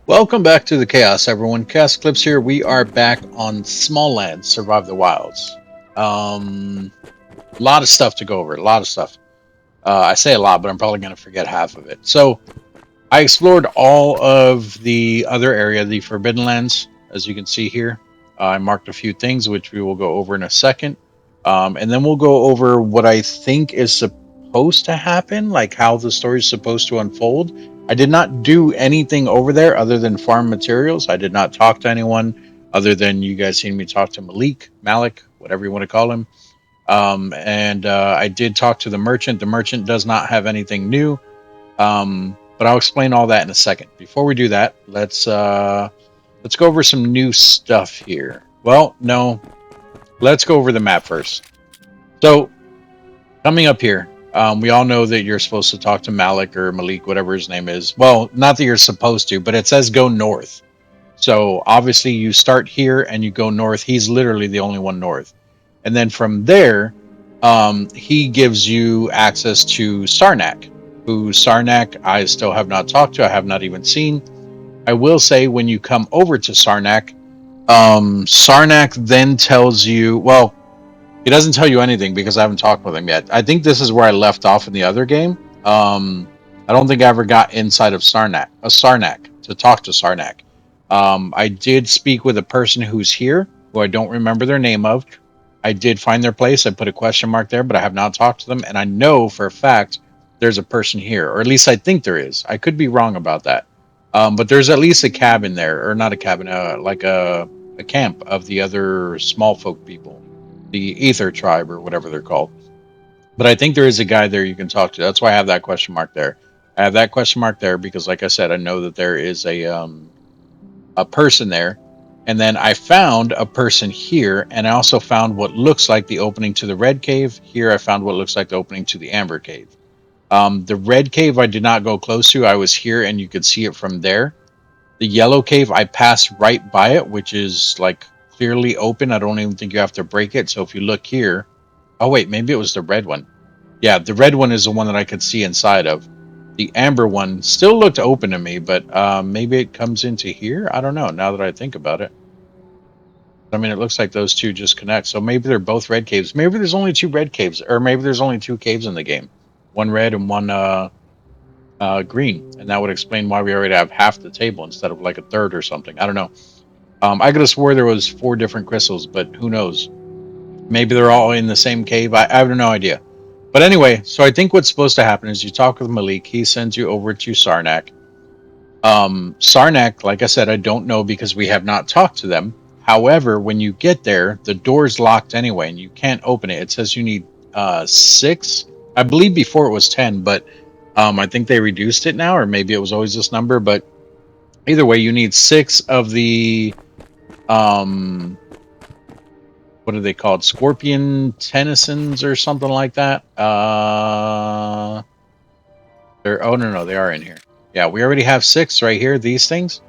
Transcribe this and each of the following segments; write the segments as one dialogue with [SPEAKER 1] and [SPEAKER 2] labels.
[SPEAKER 1] Welcome back to the Chaos, everyone. ChaosEclipse here. We are back on Smalland, Survive the Wilds. A lot of stuff to go over. A lot of stuff. I say a lot, but I'm probably going to forget half of it. So I explored all of the other area, the Forbidden Lands, as you can see here. I marked a few things, which we will go over in a second. And then we'll go over what I think is supposed to happen, like how the story is supposed to unfold. I did not do anything over there other than farm materials. I did not talk to anyone other than you guys seen me talk to Malik, whatever you want to call him. I did talk to the merchant. The merchant does not have anything new. But I'll explain all that in a second. Before we do that, let's go over some new stuff here. Well, no, let's go over the map first. So coming up here, we all know that you're supposed to talk to Malik or Malik, whatever his name is. Well, not that you're supposed to, but it says go north. So obviously you start here and you go north. He's literally the only one north. And then from there, he gives you access to Sarnak, who Sarnak I still have not talked to. I have not even seen. I will say when you come over to Sarnak, Sarnak then tells you, well, he doesn't tell you anything because I haven't talked with him yet. I think this is where I left off in the other game. I don't think I ever got inside of Sarnak to talk to Sarnak. I did speak with a person who's here, who I don't remember their name of. I did find their place. I put a question mark there, but I have not talked to them. And I know for a fact there's a person here, or at least I think there is. I could be wrong about that. But there's at least a cabin there, or not a cabin, like a camp of the other small folk people, the Ether tribe or whatever they're called. But I think there is a guy there you can talk to. That's why I have that question mark there. I have that question mark there because, like I said, I know that there is a person there. And then I found a person here, and I also found what looks like the opening to the Red Cave. Here I found what looks like the opening to the Amber Cave. The Red Cave I did not go close to. I was here, and you could see it from there. The Yellow Cave, I passed right by it, which is like clearly open. I don't even think you have to break it. So if you look here... Oh, wait, maybe it was the red one. Yeah, the red one is the one that I could see inside of. The amber one still looked open to me, but maybe it comes into here? I don't know, now that I think about it. I mean, it looks like those two just connect. So maybe they're both red caves. Maybe there's only two red caves. Or maybe there's only two caves in the game. One red and one green. And that would explain why we already have half the table instead of like a third or something. I don't know. I could have swore there was 4 different crystals, but who knows? Maybe they're all in the same cave. I have no idea. But anyway, so I think what's supposed to happen is you talk with Malik. He sends you over to Sarnak. Sarnak, like I said, I don't know because we have not talked to them. However, when you get there, the door's locked anyway, and you can't open it. It says you need 6. I believe before it was 10, but I think they reduced it now, or maybe it was always this number. But either way, you need 6 of the... what are they called? Scorpion Tennysons or something like that. Oh no, they are in here. Yeah, we already have 6 right here. These things,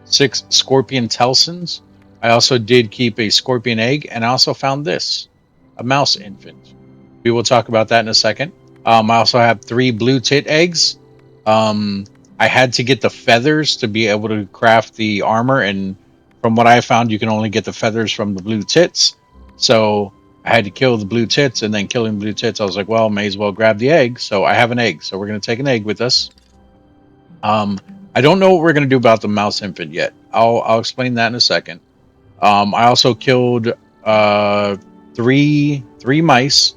[SPEAKER 1] 6 Scorpion Telsons. I also did keep a Scorpion egg, and I also found this, a mouse infant. We will talk about that in a second. I also have 3 blue tit eggs. I had to get the feathers to be able to craft the armor, and from what I found, you can only get the feathers from the blue tits. So I had to kill the blue tits, and then killing blue tits, I was like, well, may as well grab the egg. So I have an egg. So we're going to take an egg with us. I don't know what we're going to do about the mouse infant yet. I'll explain that in a second. I also killed 3 mice.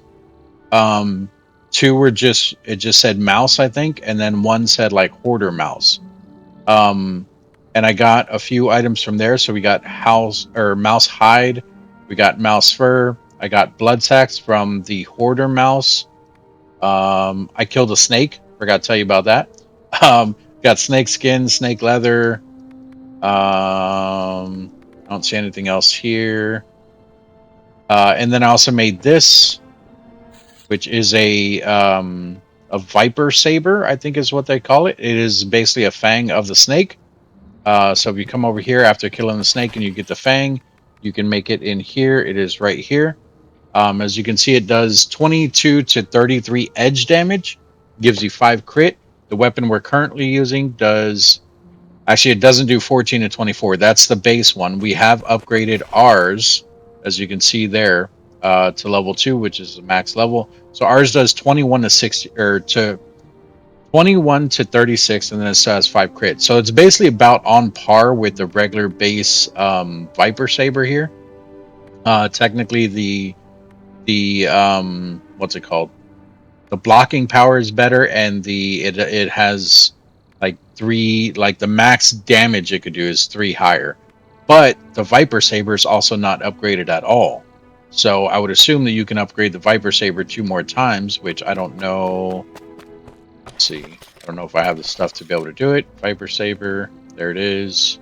[SPEAKER 1] 2 were just said mouse, I think, and then 1 said like hoarder mouse. And I got a few items from there. So we got mouse hide. We got mouse fur. I got blood sacks from the hoarder mouse. I killed a snake. Forgot to tell you about that. Got snake skin, snake leather. I don't see anything else here. And then I also made this, which is a viper saber, I think is what they call it. It is basically a fang of the snake. So if you come over here after killing the snake and you get the fang, you can make it in here. It is right here. As you can see, it does 22 to 33 edge damage. Gives you 5 crit. The weapon we're currently using does Actually, it doesn't do 14 to 24. That's the base one. We have upgraded ours, as you can see there, to level 2, which is the max level. So ours does 21 to 60, or to 21 to 36, and then it still has 5 crits. So it's basically about on par with the regular base Viper Saber here. Technically, the what's it called? The blocking power is better, and it has like 3, like the max damage it could do is 3 higher. But the Viper Saber is also not upgraded at all. So I would assume that you can upgrade the Viper Saber 2 more times, which I don't know. Let's see. I don't know if I have the stuff to be able to do it. Viper Saber. There it is.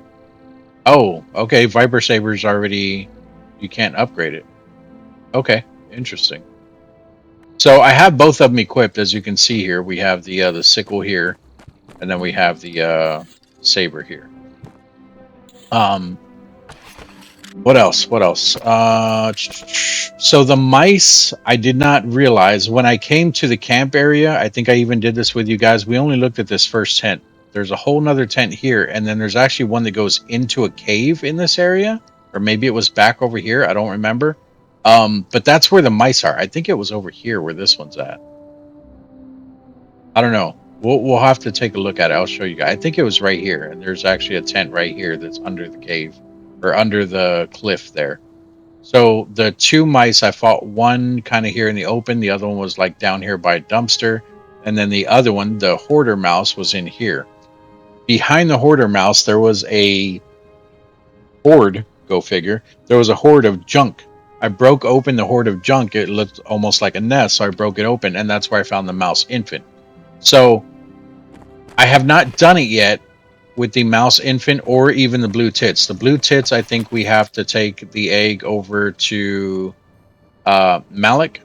[SPEAKER 1] Oh, okay. Viper Saber's already... You can't upgrade it. Okay. Interesting. So I have both of them equipped, as you can see here. We have the sickle here, and then we have the saber here. What else? What else? So the mice, I did not realize when I came to the camp area. I think I even did this with you guys. We only looked at this first tent. There's a whole nother tent here, and then there's actually one that goes into a cave in this area, or maybe it was back over here. I don't remember. But that's where the mice are. I think it was over here where this one's at. I don't know. We'll have to take a look at it. I'll show you guys. I think it was right here, and there's actually a tent right here that's under the cave, or under the cliff there. So the 2 mice, I fought one kind of here in the open. The other one was like down here by a dumpster. And then the other one, the hoarder mouse, was in here. Behind the hoarder mouse, there was a horde, go figure. There was a horde of junk. I broke open the horde of junk. It looked almost like a nest, so I broke it open, and that's where I found the mouse infant. So I have not done it yet with the mouse infant or even the blue tits. The blue tits, I think we have to take the egg over to Malik,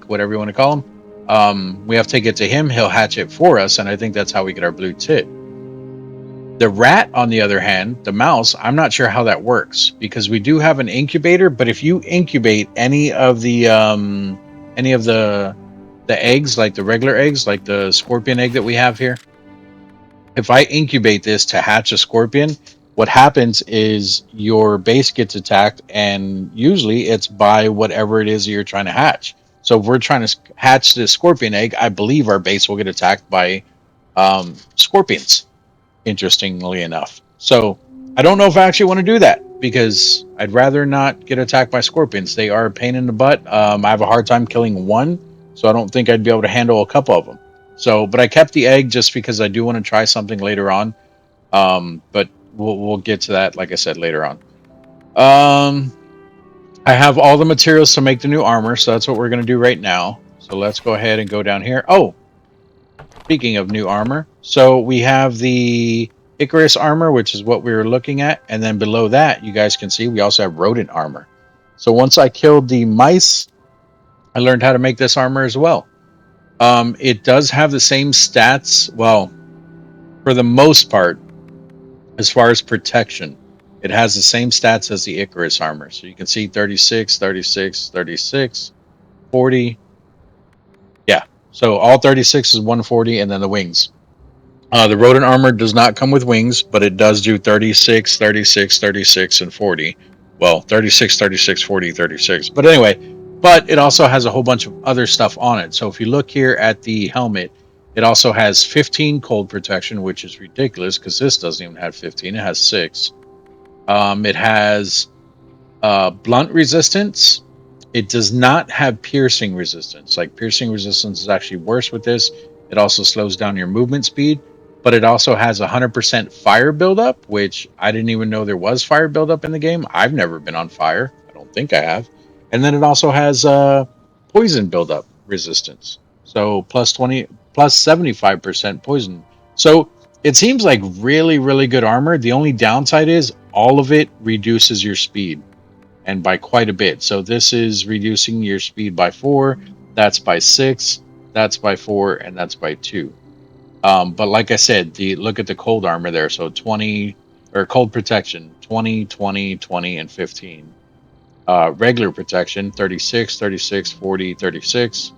[SPEAKER 1] whatever you want to call him. We have to take it to him. He'll hatch it for us, and I think that's how we get our blue tit. The rat, on the other hand, the mouse, I'm not sure how that works, because we do have an incubator, but if you incubate any of the eggs, like the regular eggs, like the scorpion egg that we have here, if I incubate this to hatch a scorpion, what happens is your base gets attacked, and usually it's by whatever it is that you're trying to hatch. So if we're trying to hatch this scorpion egg, I believe our base will get attacked by scorpions, interestingly enough. So I don't know if I actually want to do that, because I'd rather not get attacked by scorpions. They are a pain in the butt. I have a hard time killing one, so I don't think I'd be able to handle a couple of them. So, but I kept the egg just because I do want to try something later on. But we'll get to that, like I said, later on. I have all the materials to make the new armor, so that's what we're going to do right now. So let's go ahead and go down here. Oh, speaking of new armor, so we have the Icarus armor, which is what we were looking at, and then below that, you guys can see we also have rodent armor. So once I killed the mice, I learned how to make this armor as well. It does have the same stats, well, for the most part, as far as protection. It has the same stats as the Icarus armor. So you can see 36, 36, 36, 40. Yeah, so all 36 is 140, and then the wings. The rodent armor does not come with wings, but it does do 36, 36, 36, and 40. Well, 36, 36, 40, 36. But anyway, but it also has a whole bunch of other stuff on it. So if you look here at the helmet, it also has 15 cold protection, which is ridiculous because this doesn't even have 15. It has 6. It has blunt resistance. It does not have piercing resistance. Like, piercing resistance is actually worse with this. It also slows down your movement speed, but it also has 100% fire buildup, which I didn't even know there was fire buildup in the game. I've never been on fire. I don't think I have. And then it also has poison buildup resistance. So plus 75% poison. So it seems like really, really good armor. The only downside is all of it reduces your speed, and by quite a bit. So this is reducing your speed by 4. That's by 6. That's by 4, and that's by 2. But like I said, look at the cold armor there. So 20, or cold protection, 20, 20, 20, and 15. Regular protection, 36, 36, 40, 36.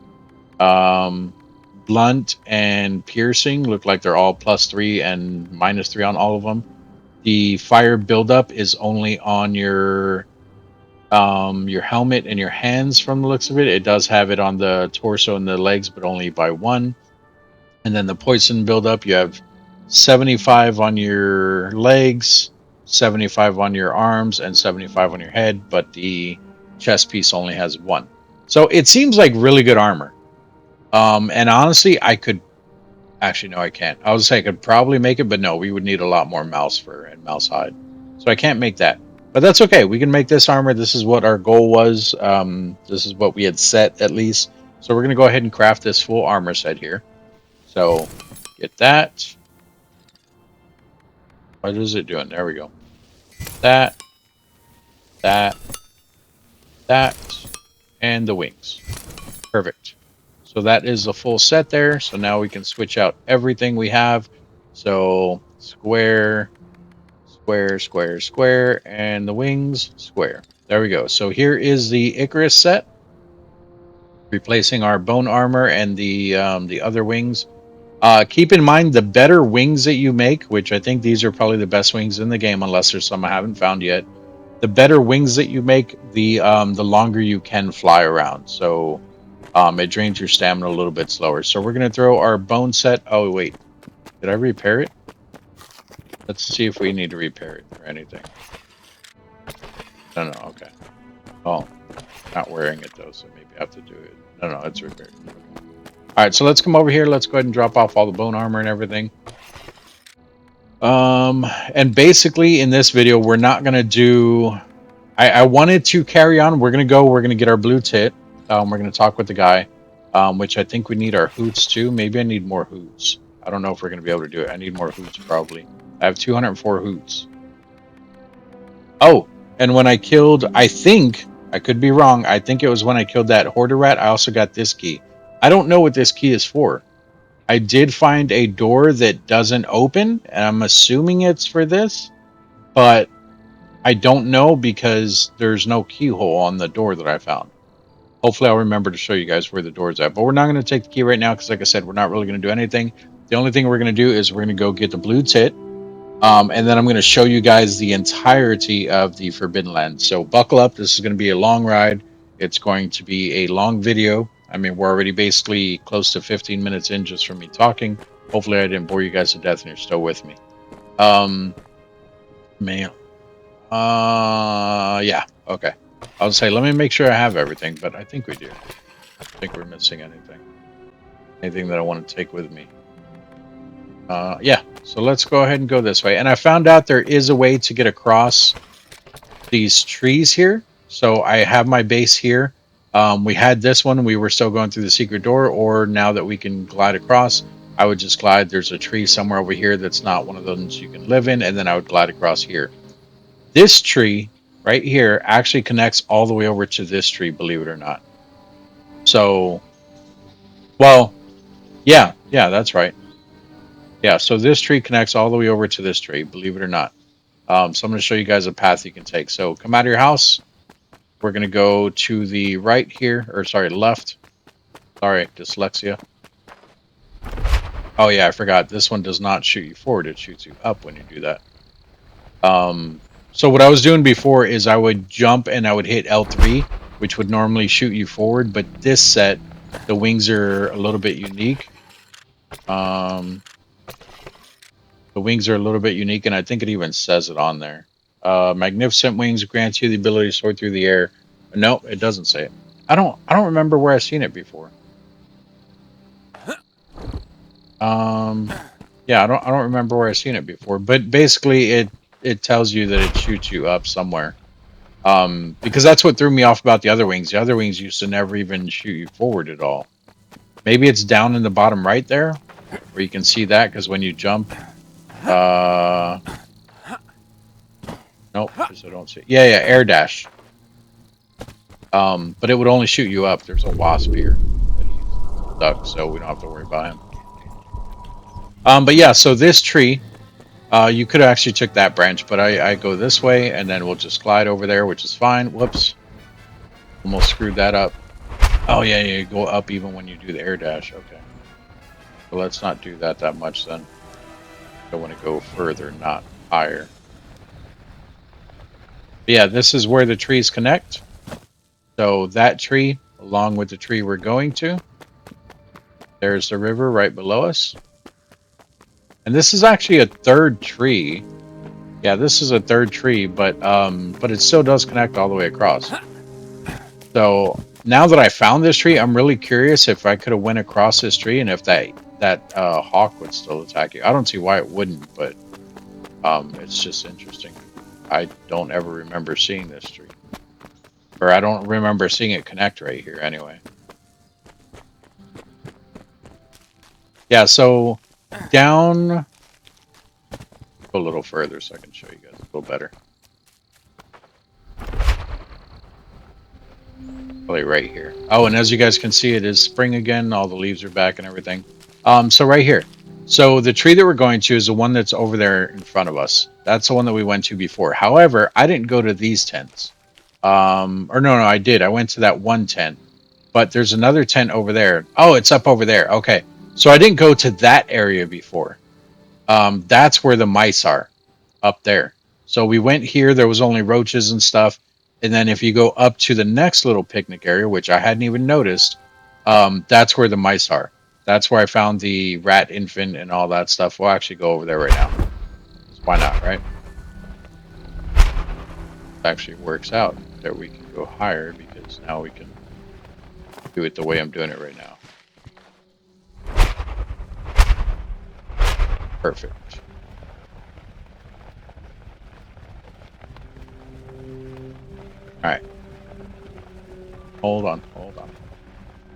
[SPEAKER 1] Blunt and piercing look like they're all +3 and -3 on all of them. the fire buildup is only on your helmet and your hands from the looks of it. It does have it on the torso and the legs, but only by one. And then the poison buildup, you have 75 on your legs, 75 on your arms, and 75 on your head, but the chest piece only has one. So it seems like really good armor. And honestly, I could actually no, I can't. I was say I could probably make it, but no, we would need a lot more mouse fur and mouse hide. So I can't make that. But that's okay. We can make this armor. This is what our goal was. This is what we had set at least. So we're gonna go ahead and craft this full armor set here. So get that. What is it doing? There we go. That, that, and the wings. Perfect. So that is the full set there. So now we can switch out everything we have. So square, square, square, square, and the wings, square. There we go. So here is the Icarus set, replacing our bone armor and the other wings. Keep in mind, the better wings that you make, which I think these are probably the best wings in the game, unless there's some I haven't found yet. The better wings that you make, the longer you can fly around. So it drains your stamina a little bit slower. So we're going to throw our bone set. Oh, wait. Did I repair it? Let's see if we need to repair it or anything. No, okay. Oh, not wearing it, though, so maybe I have to do it. No, it's repaired. All right, so let's come over here. Let's go ahead and drop off all the bone armor and everything. And basically, in this video, we're not going to do... I wanted to carry on. We're going to get our blue tit. We're going to talk with the guy, which I think we need our hoots too. Maybe I need more hoots. I don't know if we're going to be able to do it. I need more hoots probably. I have 204 hoots. Oh, and when I killed, I think, I could be wrong, I think it was when I killed that hoarder rat, I also got this key. I don't know what this key is for. I did find a door that doesn't open, and I'm assuming it's for this, but I don't know because there's no keyhole on the door that I found. Hopefully I'll remember to show you guys where the door's at. But we're not going to take the key right now because, like I said, we're not really going to do anything. The only thing we're going to do is we're going to go get the blue tit. And then I'm going to show you guys the entirety of the Forbidden Land. So buckle up. This is going to be a long ride. It's going to be a long video. I mean, we're already basically close to 15 minutes in just from me talking. Hopefully I didn't bore you guys to death and you're still with me. Yeah, okay. I'll say, let me make sure I have everything, but I think we do. I don't think we're missing anything. Anything that I want to take with me. Yeah, so let's go ahead and go this way. And I found out there is a way to get across these trees here. So I have my base here. We had this one. We were still going through the secret door, or now that we can glide across, I would just glide. There's a tree somewhere over here that's not one of those you can live in, and then I would glide across here. This tree right here actually connects all the way over to this tree, believe it or not. So, well, yeah, that's right. Yeah, so this tree connects all the way over to this tree, believe it or not. So I'm going to show you guys a path you can take. So come out of your house. We're going to go to the right here, or sorry, left. Sorry, dyslexia. Oh yeah, I forgot. This one does not shoot you forward. It shoots you up when you do that. So what I was doing before is I would jump and I would hit L3, which would normally shoot you forward. But this set, the wings are a little bit unique. The wings are a little bit unique, and I think it even says it on there. Magnificent wings grants you the ability to soar through the air. No, it doesn't say it. I don't remember where I've seen it before. Yeah, I don't remember where I've seen it before. But basically, it tells you that it shoots you up somewhere. Because that's what threw me off about the other wings. The other wings used to never even shoot you forward at all. Maybe it's down in the bottom right there, where you can see that, because when you jump, nope, because I don't see it. Yeah, air dash. But it would only shoot you up. There's a wasp here, but he's stuck, so we don't have to worry about him. But yeah, so this tree, you could have actually took that branch, but I go this way, and then we'll just glide over there, which is fine. Whoops. Almost screwed that up. Oh, yeah, you go up even when you do the air dash. Okay. So let's not do that much then. I want to go further, not higher. But yeah, this is where the trees connect. So that tree, along with the tree we're going to, there's the river right below us. And this is actually a third tree. Yeah, this is a third tree, but it still does connect all the way across. So now that I found this tree, I'm really curious if I could have went across this tree and if that hawk would still attack you. I don't see why it wouldn't, but it's just interesting. I don't ever remember seeing this tree, or I don't remember seeing it connect right here. Anyway, yeah. So down. Go a little further so I can show you guys a little better. Probably right here. Oh, and as you guys can see, it is spring again. All the leaves are back and everything. So right here. So the tree that we're going to is the one that's over there in front of us. That's the one that we went to before. However, I didn't go to these tents. Or no, I did. I went to that one tent. But there's another tent over there. Oh, it's up over there. Okay. So I didn't go to that area before. That's where the mice are, up there. So we went here. There was only roaches and stuff. And then if you go up to the next little picnic area, which I hadn't even noticed, that's where the mice are. That's where I found the rat infant and all that stuff. We'll actually go over there right now. Why not, right? It actually works out that we can go higher because now we can do it the way I'm doing it right now. Perfect. All right. Hold on.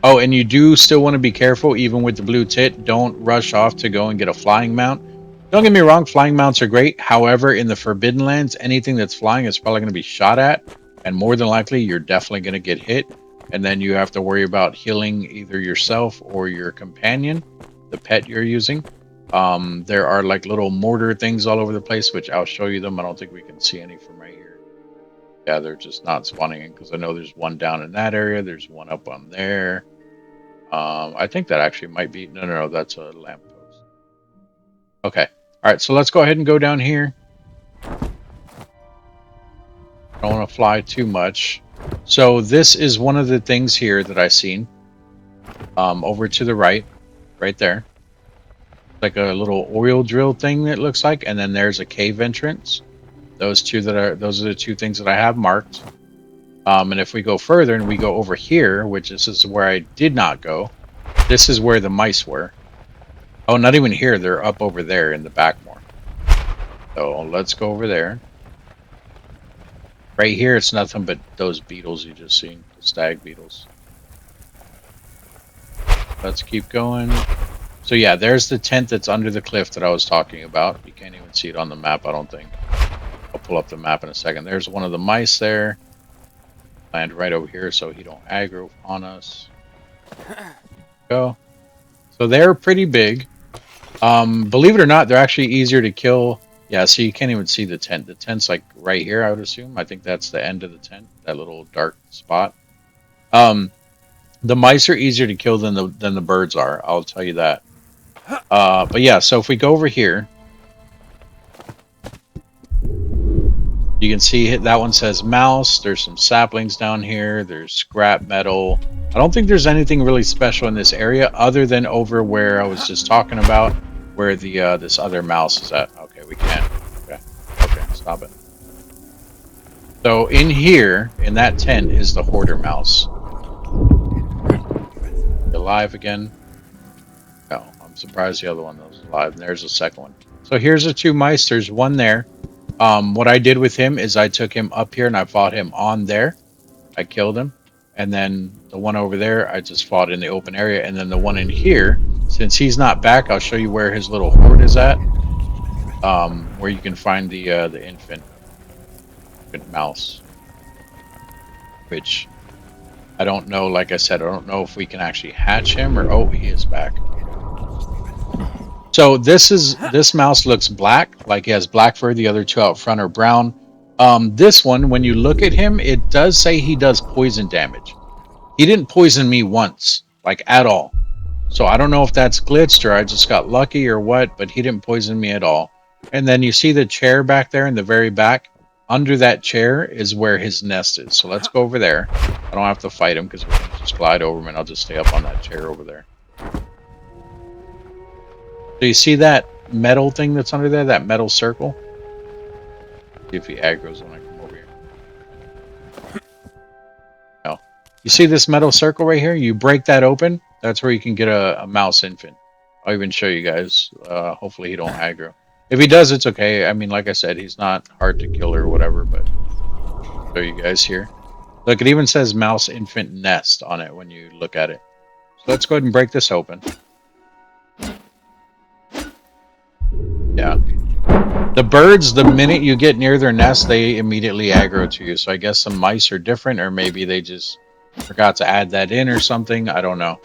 [SPEAKER 1] Oh, and you do still want to be careful, even with the blue tit. Don't rush off to go and get a flying mount. Don't get me wrong, flying mounts are great. However, in the Forbidden Lands, anything that's flying is probably going to be shot at, and more than likely, you're definitely going to get hit. And then you have to worry about healing either yourself or your companion, the pet you're using. There are like little mortar things all over the place, which I'll show you them. I don't think we can see any from right here. Yeah, they're just not spawning in because I know there's one down in that area. There's one up on there. I think that actually might be... No, that's a lamppost. Okay. All right, so let's go ahead and go down here. I don't want to fly too much. So this is one of the things here that I've seen. Over to the right there. Like a little oil drill thing that looks like, and then there's a cave entrance. Those are the two things that I have marked. And if we go further and we go over here, which this is where I did not go, this is where the mice were. Oh, not even here. They're up over there in the back more. So let's go over there. Right here, it's nothing but those beetles you just seen, the stag beetles. Let's keep going. So yeah, there's the tent that's under the cliff that I was talking about. You can't even see it on the map, I don't think. I'll pull up the map in a second. There's one of the mice there. Land right over here so he don't aggro on us. Go. So they're pretty big. Believe it or not, they're actually easier to kill. Yeah, so you can't even see the tent. The tent's like right here, I would assume. I think that's the end of the tent, that little dark spot. The mice are easier to kill than the birds are, I'll tell you that. But yeah, so if we go over here, you can see that one says mouse. There's some saplings down here. There's scrap metal. I don't think there's anything really special in this area other than over where I was just talking about, where the this other mouse is at. Okay, we can't. Okay, stop it. So in here, in that tent, is the hoarder mouse. Alive again? No, I'm surprised the other one was alive. And there's the second one. So here's the two mice. There's one there. What I did with him is I took him up here and I fought him on there. I killed him. And then the one over there, I just fought in the open area. And then the one in here, since he's not back, I'll show you where his little hoard is at. Where you can find the infant mouse. Which, I don't know, like I said, I don't know if we can actually hatch him or... Oh, he is back. So this mouse looks black, like he has black fur. The other two out front are brown. This one, when you look at him, it does say he does poison damage. He didn't poison me once, like at all. So I don't know if that's glitched or I just got lucky or what, but he didn't poison me at all. And then you see the chair back there in the very back. under that chair is where his nest is. So let's go over there. I don't have to fight him because we can just glide over him and I'll just stay up on that chair over there. Do you see that metal thing that's under there? That metal circle? See if he aggroes when I come over here. No. You see this metal circle right here? You break that open. That's where you can get a mouse infant. I'll even show you guys. Hopefully he don't aggro. If he does, it's okay. I mean, like I said, he's not hard to kill or whatever, but I'll show you guys here. Look, it even says mouse infant nest on it when you look at it. So let's go ahead and break this open. Yeah. The birds, the minute you get near their nest, they immediately aggro to you. So I guess some mice are different, or maybe they just forgot to add that in or something. I don't know.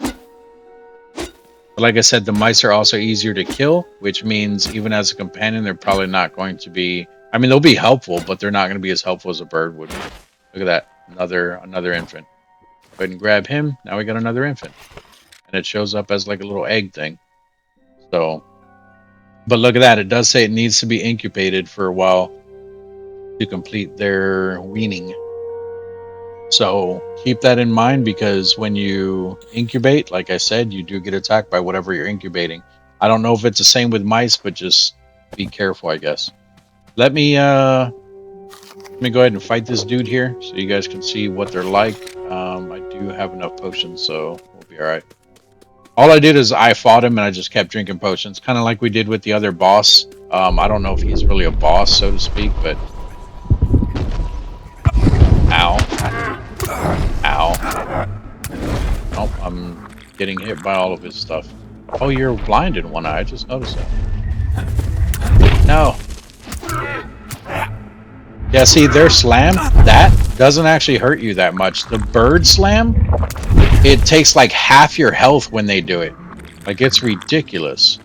[SPEAKER 1] But like I said, the mice are also easier to kill, which means even as a companion, they're probably not going to be... I mean, they'll be helpful, but they're not going to be as helpful as a bird would be. Look at that. Another infant. Go ahead and grab him. Now we got another infant. And it shows up as like a little egg thing. So... But look at that. It does say it needs to be incubated for a while to complete their weaning. So keep that in mind, because when you incubate, like I said, you do get attacked by whatever you're incubating. I don't know if it's the same with mice, but just be careful, I guess. Let me go ahead and fight this dude here so you guys can see what they're like. I do have enough potions, so we'll be all right. All I did is I fought him and I just kept drinking potions, kind of like we did with the other boss. I don't know if he's really a boss, so to speak, but... Ow. Ow. Oh, I'm getting hit by all of his stuff. Oh, you're blind in one eye. I just noticed that. No. Yeah, see, their slam, that doesn't actually hurt you that much. The bird slam, it takes like half your health when they do it. Like, it's ridiculous.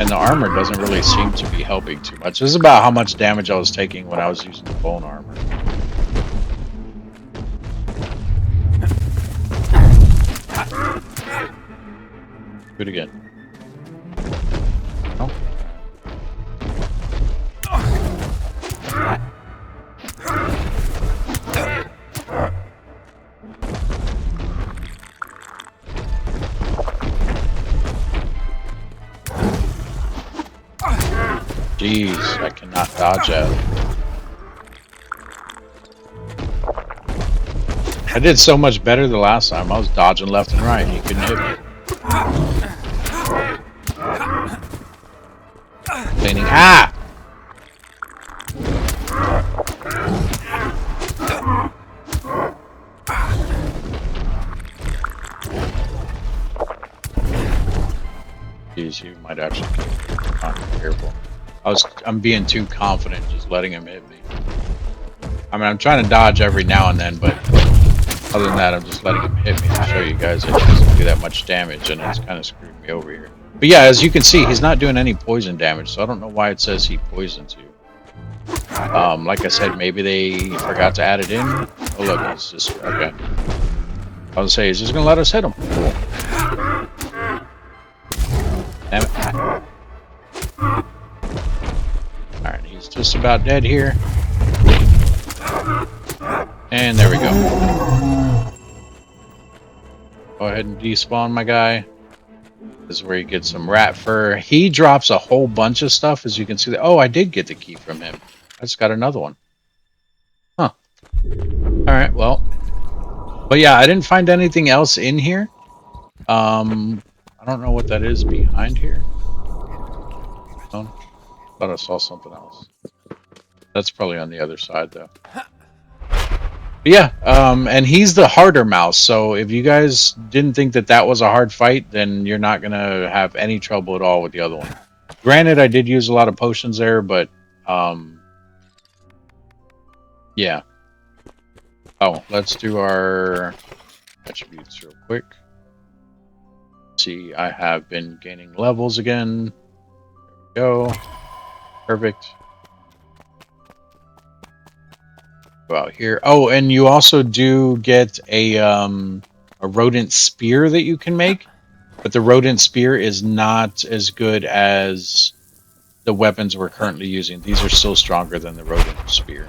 [SPEAKER 1] And the armor doesn't really seem to be helping too much. This is about how much damage I was taking when I was using the bone armor. Do it again. Oh. Jeez, I cannot dodge that. I did so much better the last time. I was dodging left and right and he couldn't hit me. Cleaning. Ah! Jeez, you might actually not be careful. I'm being too confident just letting him hit me. I mean, I'm trying to dodge every now and then, but other than that, I'm just letting him hit me to show you guys it doesn't do that much damage, and it's kind of screwed me over here. But yeah, as you can see, he's not doing any poison damage, so I don't know why it says he poisons you. Like I said, maybe they forgot to add it in. Oh look, it's just okay. I was saying, he's just gonna let us hit him. Damn it. Alright, he's just about dead here. And there we go. Go ahead and despawn my guy. This is where you get some rat fur. He drops a whole bunch of stuff, as you can see. Oh, I did get the key from him. I just got another one. Huh. Alright, well. But yeah, I didn't find anything else in here. I don't know what that is behind here. Oh, thought I saw something else. That's probably on the other side, though. But yeah, and he's the harder mouse, so if you guys didn't think that that was a hard fight, then you're not going to have any trouble at all with the other one. Granted, I did use a lot of potions there, but, yeah. Oh, let's do our attributes real quick. See, I have been gaining levels again. There we go. Perfect. Go out here. Oh, and you also do get a rodent spear that you can make. But the rodent spear is not as good as the weapons we're currently using. These are still stronger than the rodent spear.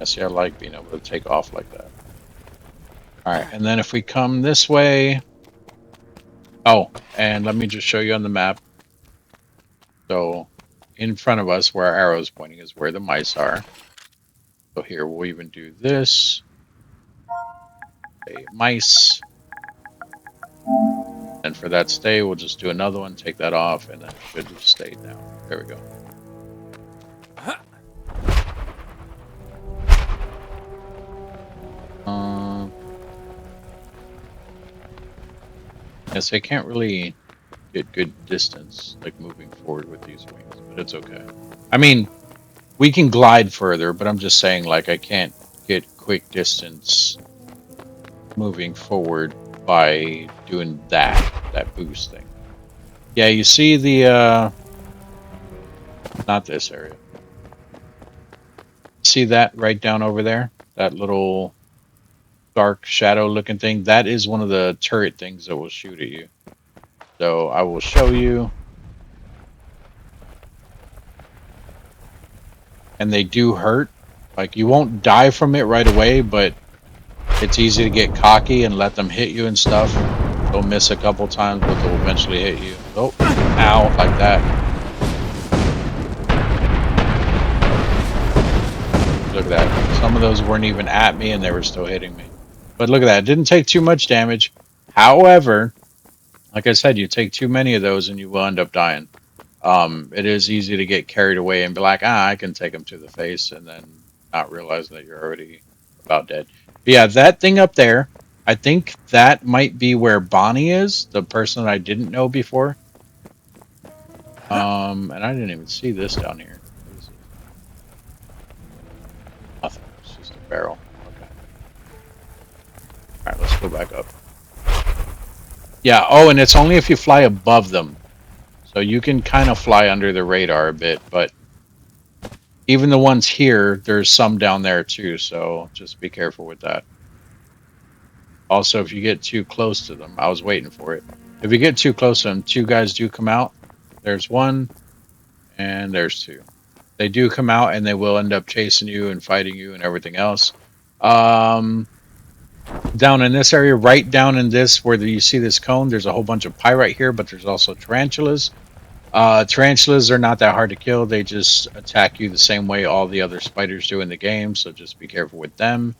[SPEAKER 1] I see, I like being able to take off like that. Alright, and then if we come this way... Oh, and let me just show you on the map. So, in front of us, where our arrow is pointing, is where the mice are. So here, we'll even do this. A mice. And for that stay, we'll just do another one, take that off, and then it should just stay down. There we go. Yes, I can't really get good distance, like moving forward with these wings, but it's okay. I mean, we can glide further, but I'm just saying, like, I can't get quick distance moving forward by doing that boost thing. Yeah, you see the, not this area. See that right down over there? That little dark shadow looking thing? That is one of the turret things that will shoot at you. So I will show you. And they do hurt. Like, you won't die from it right away, but it's easy to get cocky and let them hit you and stuff. They'll miss a couple times, but they'll eventually hit you. Oh, ow, like that. Look at that. Some of those weren't even at me and they were still hitting me. But look at that. It didn't take too much damage. However, like I said, you take too many of those and you will end up dying. It is easy to get carried away and be like, I can take them to the face, and then not realizing that you're already about dead. But yeah, that thing up there, I think that might be where Bonnie is, the person that I didn't know before. And I didn't even see this down here. What is it? Nothing. It's just a barrel. Okay. Alright, let's go back up. Yeah, oh, and it's only if you fly above them. So you can kind of fly under the radar a bit, but even the ones here, there's some down there too, so just be careful with that. Also, if you get too close to them, I was waiting for it. If you get too close to them, two guys do come out. There's one, and there's two. They do come out, and they will end up chasing you and fighting you and everything else. Down in this area, right down in this, where you see this cone, there's a whole bunch of pyrite here, but there's also tarantulas. Tarantulas are not that hard to kill. They just attack you the same way all the other spiders do in the game, so just be careful with them.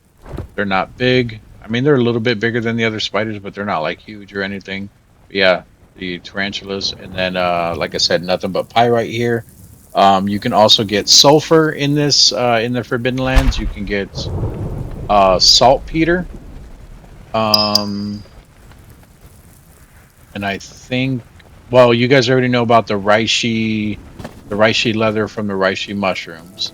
[SPEAKER 1] They're not big. I mean, they're a little bit bigger than the other spiders, but they're not like huge or anything. But yeah, the tarantulas. And then, like I said, nothing but pyrite here. You can also get sulfur in this, in the Forbidden Lands. You can get saltpeter. And I think, well, you guys already know about the reishi leather from the reishi mushrooms.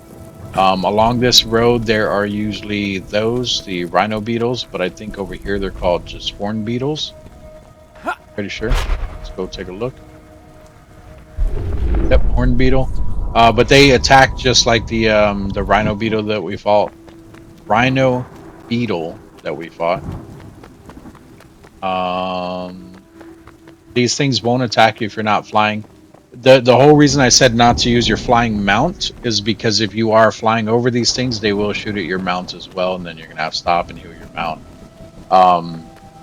[SPEAKER 1] Along this road, there are usually those, the rhino beetles, but I think over here they're called just horn beetles. Pretty sure. Let's go take a look. Yep, horn beetle. But they attack just like the rhino beetle that we fought. Rhino beetle that we fought. These things won't attack you if you're not flying. The whole reason I said not to use your flying mount is because if you are flying over these things, they will shoot at your mount as well, and then you're gonna have to stop and heal your mount.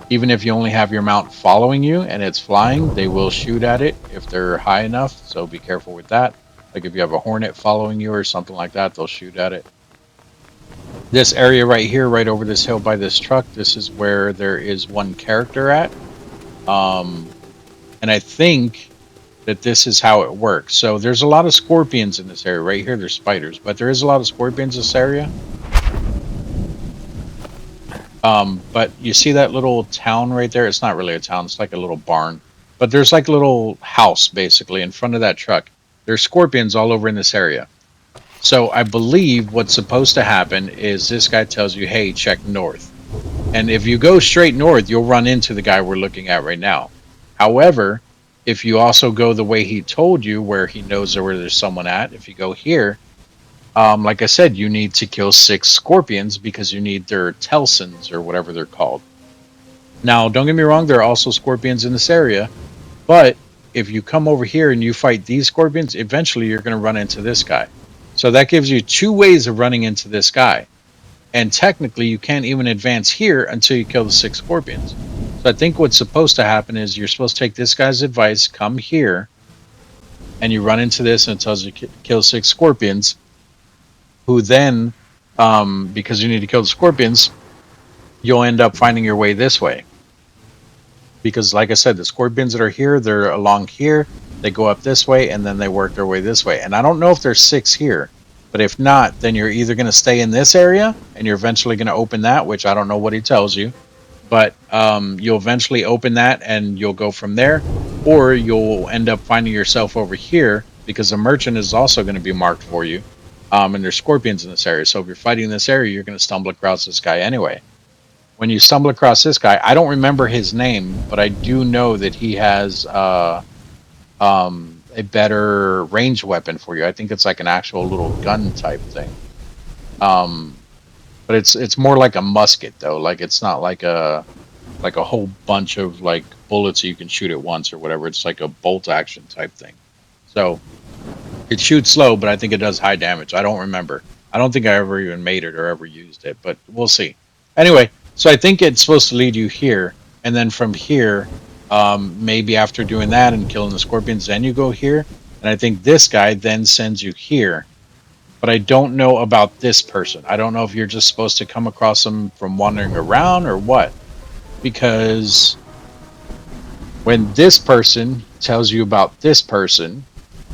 [SPEAKER 1] Even if you only have your mount following you and it's flying, they will shoot at it if they're high enough, so be careful with that. Like if you have a hornet following you or something like that, they'll shoot at it. This area right here, right over this hill by this truck, this is where there is one character at. And I think that this is how it works. So there's a lot of scorpions in this area. Right here, there's spiders, but there is a lot of scorpions in this area. But you see that little town right there? It's not really a town. It's like a little barn. But there's like a little house, basically, in front of that truck. There's scorpions all over in this area. So I believe what's supposed to happen is this guy tells you, hey, check north. And if you go straight north, you'll run into the guy we're looking at right now. However, if you also go the way he told you, where he knows where there's someone at, if you go here, like I said, you need to kill 6 scorpions because you need their telsons or whatever they're called. Now, don't get me wrong, there are also scorpions in this area, but if you come over here and you fight these scorpions, eventually you're going to run into this guy. So that gives you 2 ways of running into this guy. And technically, you can't even advance here until you kill the 6 scorpions. So I think what's supposed to happen is you're supposed to take this guy's advice, come here, and you run into this, and it tells you to kill 6 scorpions, who then, because you need to kill the scorpions, you'll end up finding your way this way. Because like I said, the scorpions that are here, they're along here, they go up this way, and then they work their way this way. And I don't know if there's 6 here, but if not, then you're either going to stay in this area, and you're eventually going to open that, which I don't know what he tells you, but you'll eventually open that, and you'll go from there, or you'll end up finding yourself over here, because the merchant is also going to be marked for you, and there's scorpions in this area. So if you're fighting in this area, you're going to stumble across this guy anyway. When you stumble across this guy, I don't remember his name, but I do know that he has a better range weapon for you. I think it's like an actual little gun type thing. But it's more like a musket though. Like it's not like a whole bunch of like bullets you can shoot at once or whatever. It's like a bolt action type thing. So it shoots slow, but I think it does high damage. I don't remember. I don't think I ever even made it or ever used it, but we'll see. Anyway. So I think it's supposed to lead you here, and then from here, maybe after doing that and killing the scorpions, then you go here. And I think this guy then sends you here. But I don't know about this person. I don't know if you're just supposed to come across them from wandering around or what. Because when this person tells you about this person,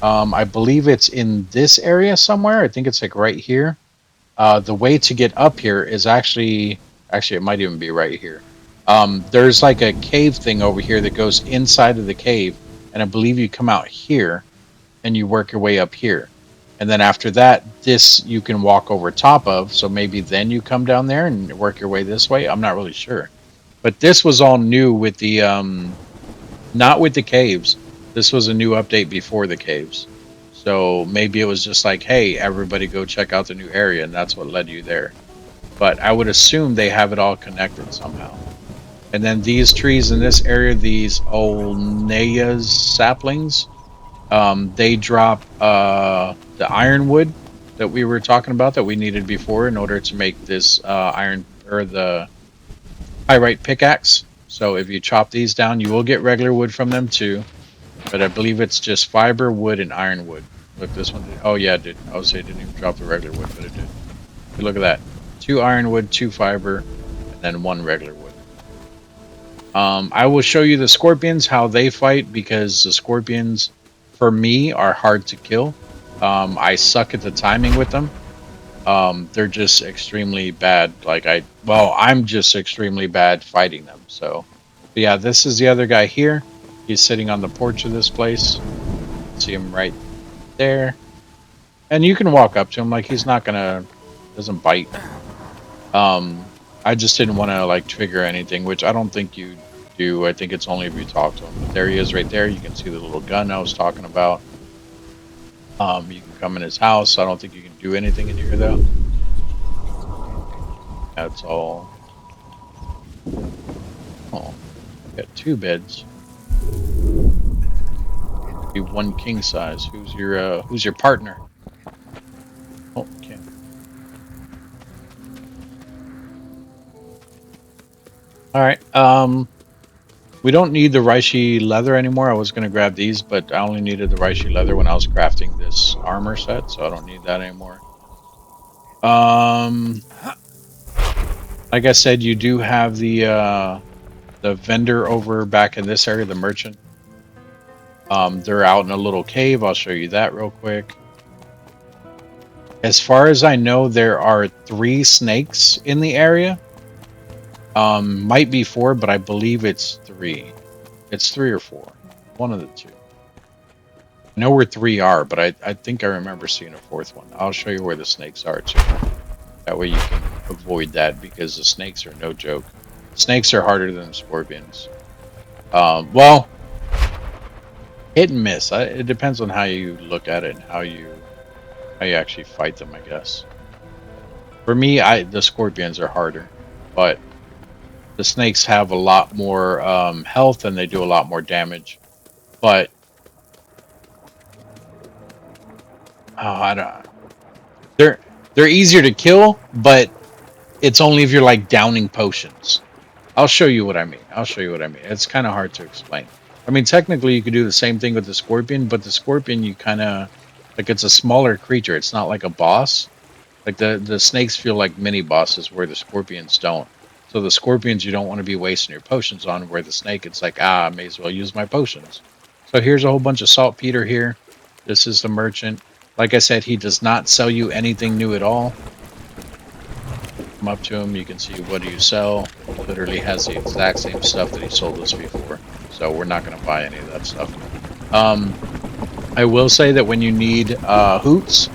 [SPEAKER 1] I believe it's in this area somewhere. I think it's like right here. The way to get up here is actually, it might even be right here. There's like a cave thing over here that goes inside of the cave, and I believe you come out here and you work your way up here. And then after that, this you can walk over top of, so maybe then you come down there and work your way this way. I'm not really sure. But this was all new with the, not with the caves. This was a new update before the caves. So maybe it was just like, hey, everybody go check out the new area, and that's what led you there. But I would assume they have it all connected somehow. And then these trees in this area, these Olnea's saplings, they drop the ironwood that we were talking about that we needed before in order to make this iron or the pyrite pickaxe. So if you chop these down, you will get regular wood from them too. But I believe it's just fiber, wood, and ironwood. Look, this one did. Oh yeah, it did. I would say it didn't even drop the regular wood, but it did. But look at that. 2 ironwood, 2 fiber, and then 1 regular wood. I will show you the scorpions, how they fight, because the scorpions, for me, are hard to kill. I suck at the timing with them. They're just extremely bad. I'm just extremely bad fighting them. So, but yeah, this is the other guy here. He's sitting on the porch of this place. See him right there. And you can walk up to him. Like, he's not gonna, doesn't bite. I just didn't want to like trigger anything, which I don't think you do. I think it's only if you talk to him. But there he is right there. You can see the little gun I was talking about. You can come in his house. I don't think you can do anything in here though. That's all. Oh, got 2 beds. Be 1 king size. Who's your partner? Oh, okay. All right. We don't need the Reishi leather anymore. I was going to grab these, but I only needed the Reishi leather when I was crafting this armor set, so I don't need that anymore. Like I said, you do have the vendor over back in this area, the merchant. They're out in a little cave. I'll show you that real quick. As far as I know, there are 3 snakes in the area. Might be 4, but I believe it's 3. It's 3 or 4. One of the 2. I know where 3 are, but I think I remember seeing a 4th one. I'll show you where the snakes are too. That way you can avoid that, because the snakes are no joke. Snakes are harder than the scorpions. Well, hit and miss. It depends on how you look at it and how you actually fight them, I guess. For me, the scorpions are harder, but The snakes have a lot more health and they do a lot more damage. But I don't. They're easier to kill, but it's only if you're like downing potions. I'll show you what I mean. It's kind of hard to explain. I mean, technically, you could do the same thing with the scorpion, but the scorpion, you kind of like it's a smaller creature. It's not like a boss. Like the snakes feel like mini bosses, where the scorpions don't. So the scorpions, you don't want to be wasting your potions on. Where the snake, it's like, I may as well use my potions. So here's a whole bunch of saltpeter here. This is the merchant. Like I said, he does not sell you anything new at all. Come up to him, you can see what do you sell. He literally has the exact same stuff that he sold us before. So we're not going to buy any of that stuff. I will say that when you need hoots,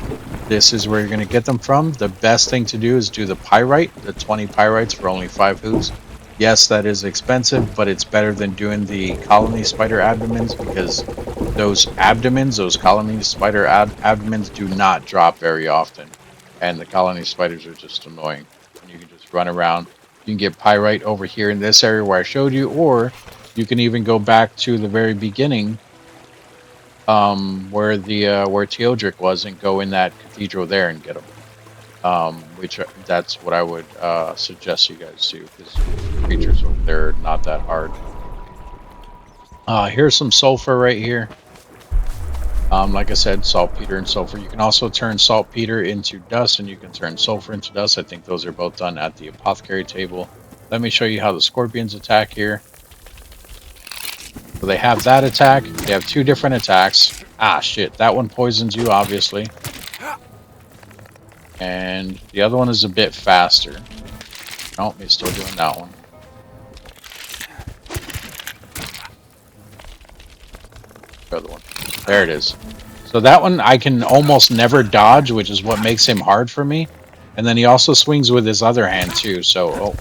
[SPEAKER 1] this is where you're going to get them from. The best thing to do is do the pyrite, the 20 pyrites for only 5 hoots. Yes, that is expensive, but it's better than doing the colony spider abdomens, because those abdomens, those colony spider abdomens, do not drop very often. And the colony spiders are just annoying. And you can just run around. You can get pyrite over here in this area where I showed you, or you can even go back to the very beginning where Teodric was, and go in that cathedral there and get them. Which that's what I would suggest you guys do, because creatures over there are not that hard. Here's some sulfur right here. Like I said, saltpeter and sulfur. You can also turn saltpeter into dust, and you can turn sulfur into dust. I think those are both done at the apothecary table. Let me show you how the scorpions attack here. So they have that attack. They have 2 different attacks. Ah, shit. That one poisons you, obviously. And the other one is a bit faster. Nope, he's still doing that one. The other one. There it is. So that one I can almost never dodge, which is what makes him hard for me. And then he also swings with his other hand too, so... Oh,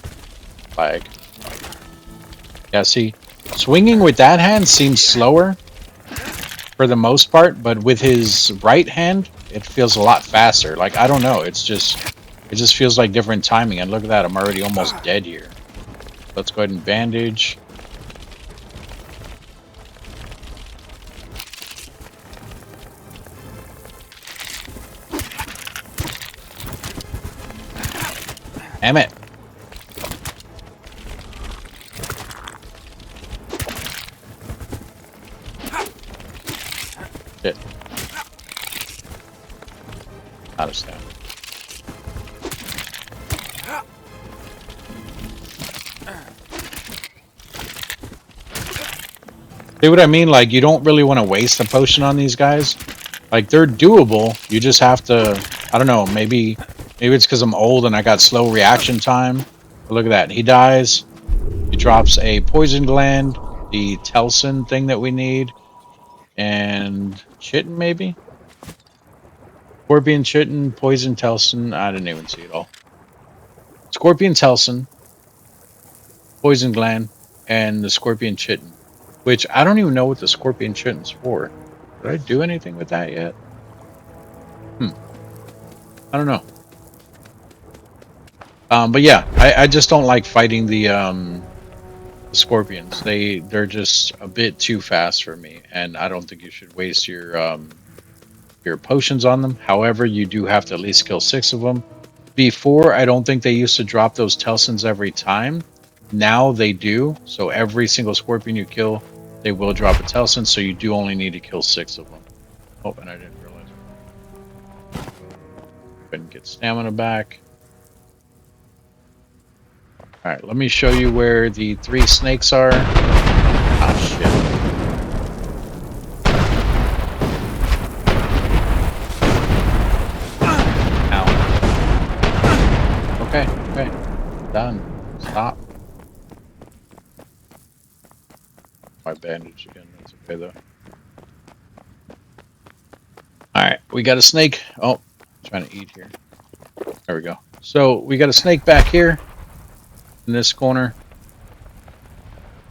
[SPEAKER 1] lag. Yeah, see, swinging with that hand seems slower for the most part, but with his right hand, it feels a lot faster. Like, I don't know, it just feels like different timing. And look at that, I'm already almost dead here. Let's go ahead and bandage. Damn it. Shit. Out of stamina. See what I mean? Like, you don't really want to waste a potion on these guys. Like, they're doable. You just have to, I don't know, maybe it's because I'm old and I got slow reaction time. But look at that. He dies. He drops a poison gland, the Telsin thing that we need, and chitin maybe? Scorpion, chitin, poison, Telsin. I didn't even see it all. Scorpion, Telsin, poison gland, and the scorpion chitin. Which, I don't even know what the scorpion chitin's for. Did I do anything with that yet? I don't know. But yeah, I just don't like fighting the scorpions. They're just a bit too fast for me, and I don't think you should waste your potions on them. However, you do have to at least kill 6 of them. Before, I don't think they used to drop those Telsins every time. Now they do. So every single scorpion you kill, they will drop a Telsin. So you do only need to kill 6 of them. Oh, and I didn't realize. Go ahead and get stamina back. Alright, let me show you where the 3 snakes are. Ah, shit. Ow. Okay. Done. Stop. My bandage again. That's okay, though. Alright, we got a snake. Oh, I'm trying to eat here. There we go. So, we got a snake back here. In this corner.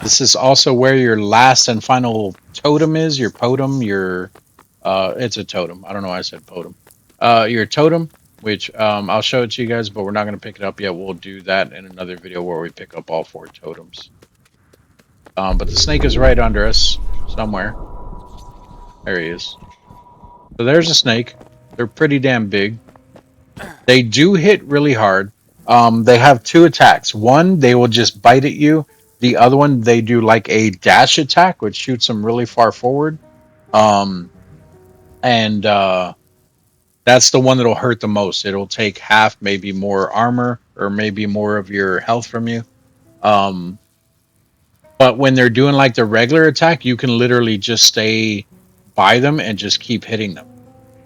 [SPEAKER 1] This is also where your last and final totem is. Your totem, it's a totem. I don't know why I said totem. Your totem. which I'll show it to you guys, but we're not going to pick it up yet. We'll do that in another video where we pick up all 4 totems. But the snake is right under us somewhere. There he is. So there's a snake. They're pretty damn big. They do hit really hard. They have 2 attacks. One, they will just bite at you. The other one, they do like a dash attack, which shoots them really far forward. That's the one that'll hurt the most. It'll take half, maybe more armor, or maybe more of your health from you. But when they're doing like the regular attack, you can literally just stay by them and just keep hitting them.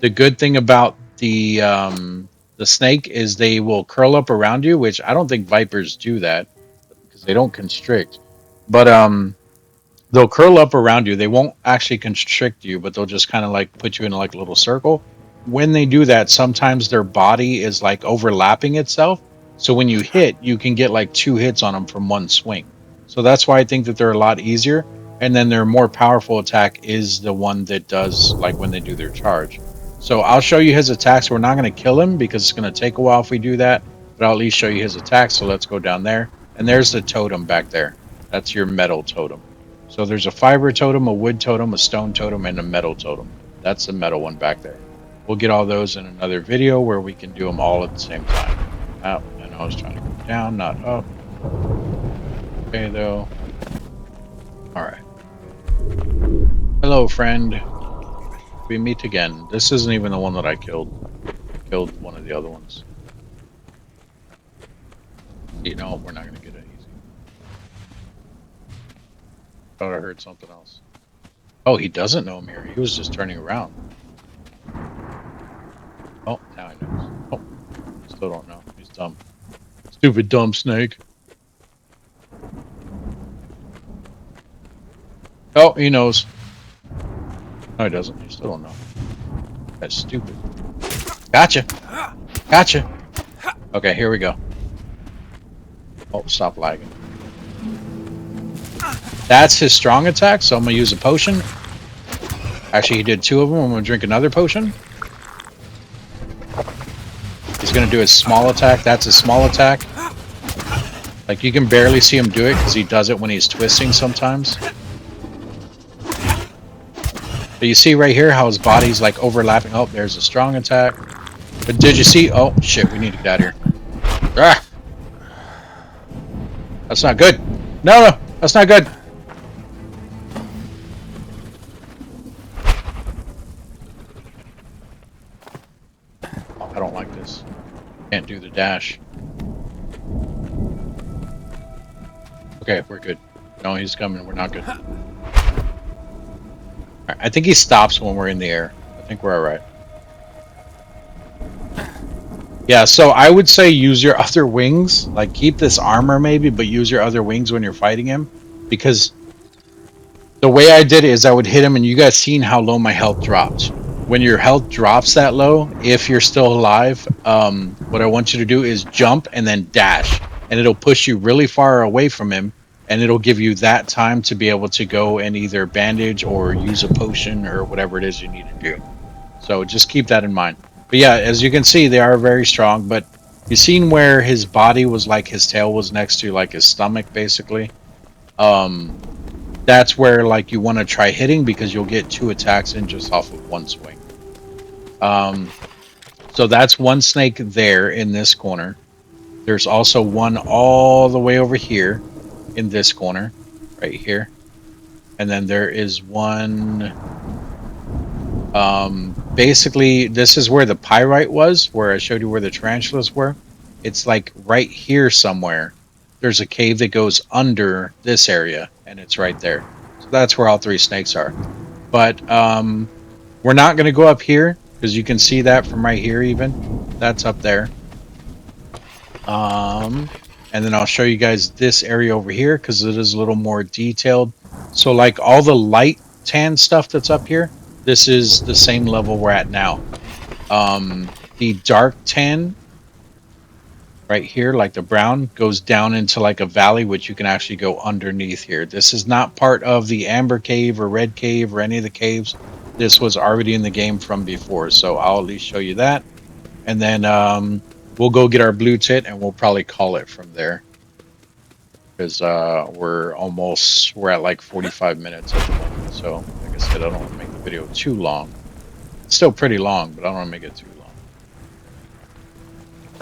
[SPEAKER 1] The good thing about the snake is they will curl up around you, which I don't think vipers do that because they don't constrict. But they'll curl up around you. They won't actually constrict you, but they'll just kind of like put you in like a little circle. When they do that, sometimes their body is like overlapping itself. So when you hit, you can get like 2 hits on them from one swing. So that's why I think that they're a lot easier. And then their more powerful attack is the one that does like when they do their charge. So I'll show you his attacks. We're not going to kill him because it's going to take a while if we do that. But I'll at least show you his attacks. So let's go down there. And there's the totem back there. That's your metal totem. So there's a fiber totem, a wood totem, a stone totem, and a metal totem. That's the metal one back there. We'll get all those in another video where we can do them all at the same time. Oh, and I was trying to go down, not up. Okay, though. All right. Hello, friend. We meet again. This isn't even the one that I killed. I killed one of the other ones. You know, we're not going to get it easy. Thought I heard something else. Oh, he doesn't know I'm here. He was just turning around. Oh, now he knows. Oh, still don't know. He's dumb. Stupid dumb snake. Oh, he knows. No, he doesn't. He still don't know. That's stupid. Gotcha. Gotcha. Okay, here we go. Oh, stop lagging. That's his strong attack, so I'm going to use a potion. Actually, he did 2 of them. I'm going to drink another potion. He's going to do his small attack. That's his small attack. Like, you can barely see him do it because he does it when he's twisting sometimes. But you see right here how his body's like overlapping. Oh, there's a strong attack. But did you see? Oh, shit, we need to get out of here. Ah! That's not good. No, that's not good. Oh, I don't like this. Can't do the dash. Okay, we're good. No, he's coming. We're not good. I think he stops when we're in the air. I think we're alright. Yeah, so I would say use your other wings. Like, keep this armor maybe, but use your other wings when you're fighting him. Because the way I did it is I would hit him, and you guys seen how low my health dropped. When your health drops that low, if you're still alive, what I want you to do is jump and then dash. And it'll push you really far away from him. And it'll give you that time to be able to go and either bandage or use a potion or whatever it is you need to do. So just keep that in mind. But yeah, as you can see, they are very strong. But you've seen where his body was like his tail was next to like his stomach, basically. That's where like you want to try hitting because you'll get 2 attacks in just off of 1 swing. So that's one snake there in this corner. There's also one all the way over here. In this corner right here, and then there is one basically this is where the pyrite was, where I showed you where the tarantulas were. It's like right here somewhere. There's a cave that goes under this area, and it's right there. So that's where all 3 snakes are. But we're not going to go up here because you can see that from right here. Even that's up there. And then I'll show you guys this area over here because it is a little more detailed. So like all the light tan stuff that's up here, this is the same level we're at now. The dark tan right here, like the brown, goes down into like a valley, which you can actually go underneath here. This is not part of the amber cave or red cave or any of the caves. This was already in the game from before, so I'll at least show you that. and then we'll go get our blue tit, and we'll probably call it from there. Because we're at like 45 minutes at the moment. So, like I said, I don't want to make the video too long. It's still pretty long, but I don't want to make it too long.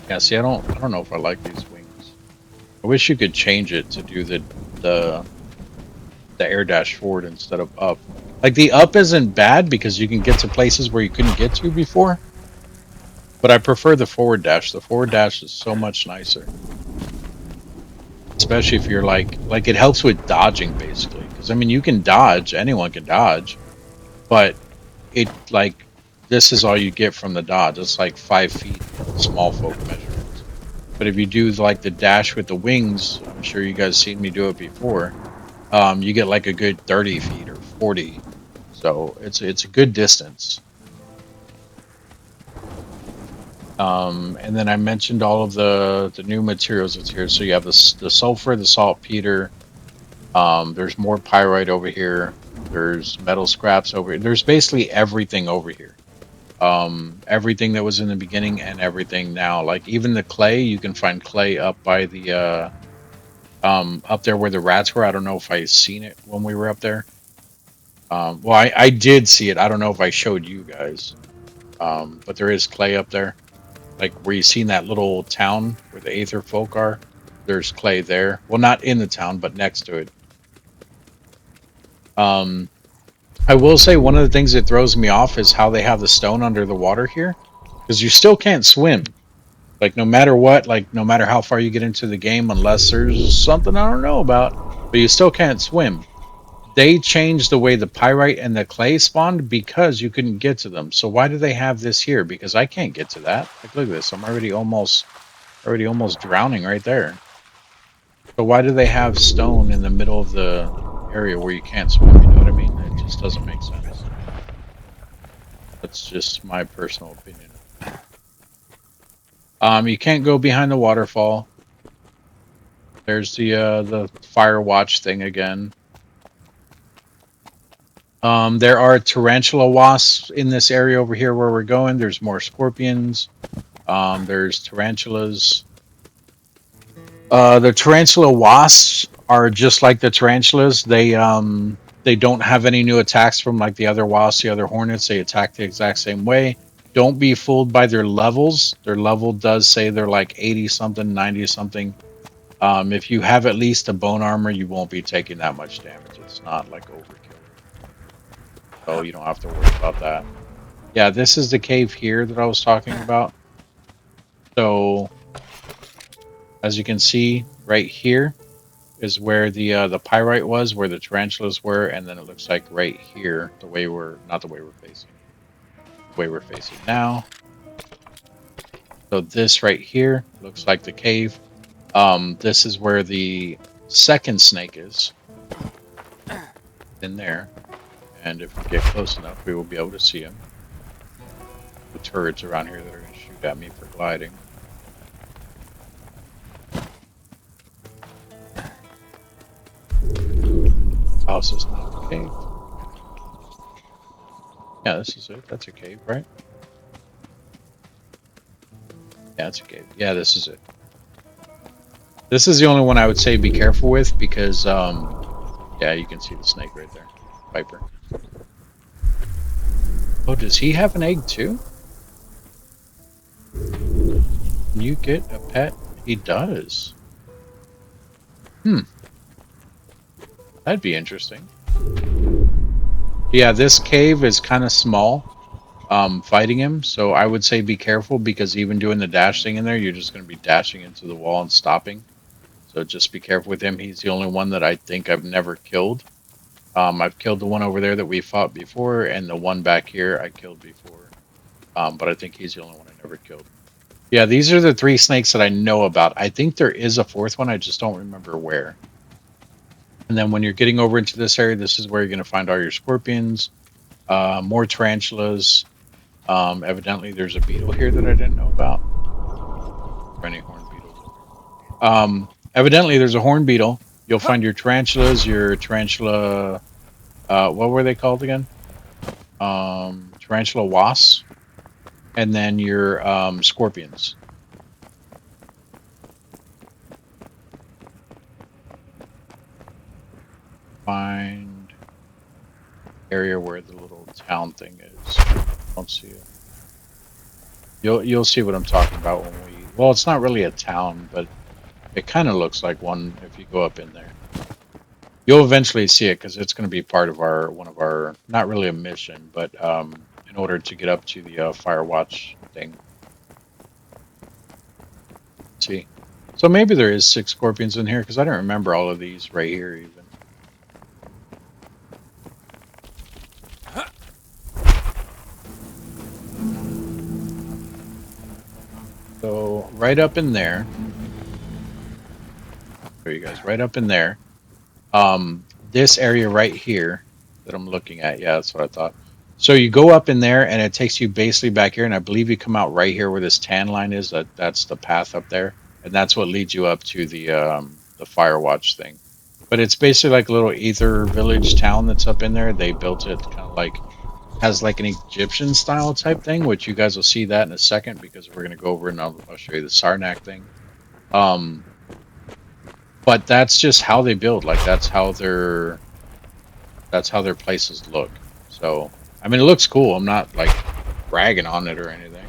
[SPEAKER 1] Yeah, see, I don't know if I like these wings. I wish you could change it to do the air dash forward instead of up. Like the up isn't bad because you can get to places where you couldn't get to before. But I prefer the forward dash. The forward dash is so much nicer. Especially if you're like it helps with dodging basically. Because I mean, you can dodge, anyone can dodge, but it like this is all you get from the dodge. It's like 5 feet small folk measurements. But if you do like the dash with the wings, I'm sure you guys seen me do it before. You get like a good 30 feet or 40. So it's a good distance. And then I mentioned all of the new materials that's here. So you have the sulfur, the saltpeter. There's more pyrite over here. There's metal scraps over here. There's basically everything over here. Everything that was in the beginning and everything now. Like even the clay, you can find clay up by the up there where the rats were. I don't know if I seen it when we were up there. Well, I did see it. I don't know if I showed you guys. But there is clay up there. Like where you seen that little town where the Aether folk are, there's clay there. Well, not in the town, but next to it. I will say one of the things that throws me off is how they have the stone under the water here, because you still can't swim. Like no matter what, like no matter how far you get into the game, unless there's something I don't know about, but you still can't swim. They changed the way the pyrite and the clay spawned because you couldn't get to them. So why do they have this here? Because I can't get to that. Like look at this. I'm already almost drowning right there. So why do they have stone in the middle of the area where you can't swim? You know what I mean? It just doesn't make sense. That's just my personal opinion. You can't go behind the waterfall. There's the fire watch thing again. There are tarantula wasps in this area over here where we're going. There's more scorpions. There's tarantulas. The tarantula wasps are just like the tarantulas. They don't have any new attacks from like the other wasps, the other hornets. They attack the exact same way. Don't be fooled by their levels. Their level does say they're like 80 something, 90 something. If you have at least a bone armor, you won't be taking that much damage. It's not like overkill. So you don't have to worry about that. Yeah, this is the cave here that I was talking about. So as you can see right here is where the pyrite was, where the tarantulas were, and then it looks like right here, the way we're facing now. So this right here looks like the cave. This is where the second snake is. In there. And if we get close enough, we will be able to see him. The turrets around here that are going to shoot at me for gliding. Oh, this is not a cave. Yeah, this is it. That's a cave, right? Yeah, it's a cave. Yeah, this is it. This is the only one I would say be careful with because, yeah, you can see the snake right there. Viper. Oh, does he have an egg too? Can you get a pet? He does. That'd be interesting. Yeah, this cave is kind of small. Fighting him, so I would say be careful because even doing the dash thing in there, you're just going to be dashing into the wall and stopping. So just be careful with him. He's the only one that I think I've never killed. I've killed the one over there that we fought before, and the one back here I killed before. But I think he's the only one I never killed. Yeah, these are the 3 snakes that I know about. I think there is a 4th one, I just don't remember where. And then when you're getting over into this area, this is where you're going to find all your scorpions, more tarantulas. Evidently there's a beetle here that I didn't know about. Any horn beetles? Evidently there's a horn beetle. You'll find your tarantulas, your tarantula, what were they called again? Tarantula wasps. and then your scorpions. Find area where the little town thing is. I don't see it. You'll see what I'm talking about when we. Well, it's not really a town, but it kind of looks like one if you go up in there. You'll eventually see it because it's going to be part of one of our, not really a mission, but in order to get up to the Firewatch thing. Let's see. So maybe there is 6 scorpions in here because I don't remember all of these right here even. So right up in there. There you guys, right up in there. This area right here that I'm looking at, yeah, that's what I thought. So you go up in there and it takes you basically back here, and I believe you come out right here where this tan line is. That's the path up there, and that's what leads you up to the Firewatch thing. But it's basically like a little ether village town that's up in there. They built it kind of like, has like an Egyptian style type thing, which you guys will see that in a second because we're going to go over and I'll show you the Sarnak thing. But that's just how they build. Like that's how their places look. So I mean, it looks cool. I'm not like bragging on it or anything.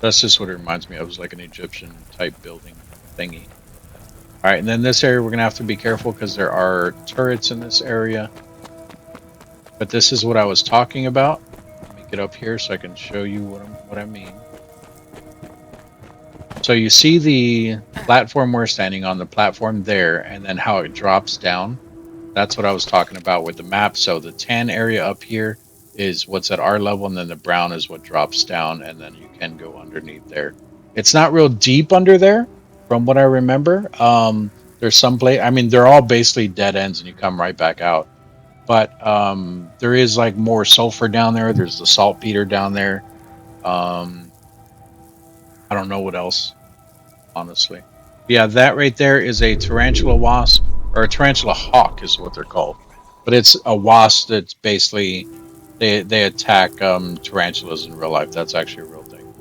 [SPEAKER 1] That's just what it reminds me of. It's like an Egyptian type building thingy. All right, and then this area we're gonna have to be careful because there are turrets in this area. But this is what I was talking about. Let me get up here so I can show you what I mean. So you see the platform we're standing on, the platform there, and then how it drops down. That's what I was talking about with the map. So the tan area up here is what's at our level, and then the brown is what drops down, and then you can go underneath there. It's not real deep under there, from what I remember. There's some place. I mean, they're all basically dead ends, and you come right back out. But there is like more sulfur down there. There's the saltpeter down there. I don't know what else, honestly. Yeah, that right there is a tarantula wasp, or a tarantula hawk is what they're called. But it's a wasp that's basically, they attack tarantulas in real life. That's actually a real thing.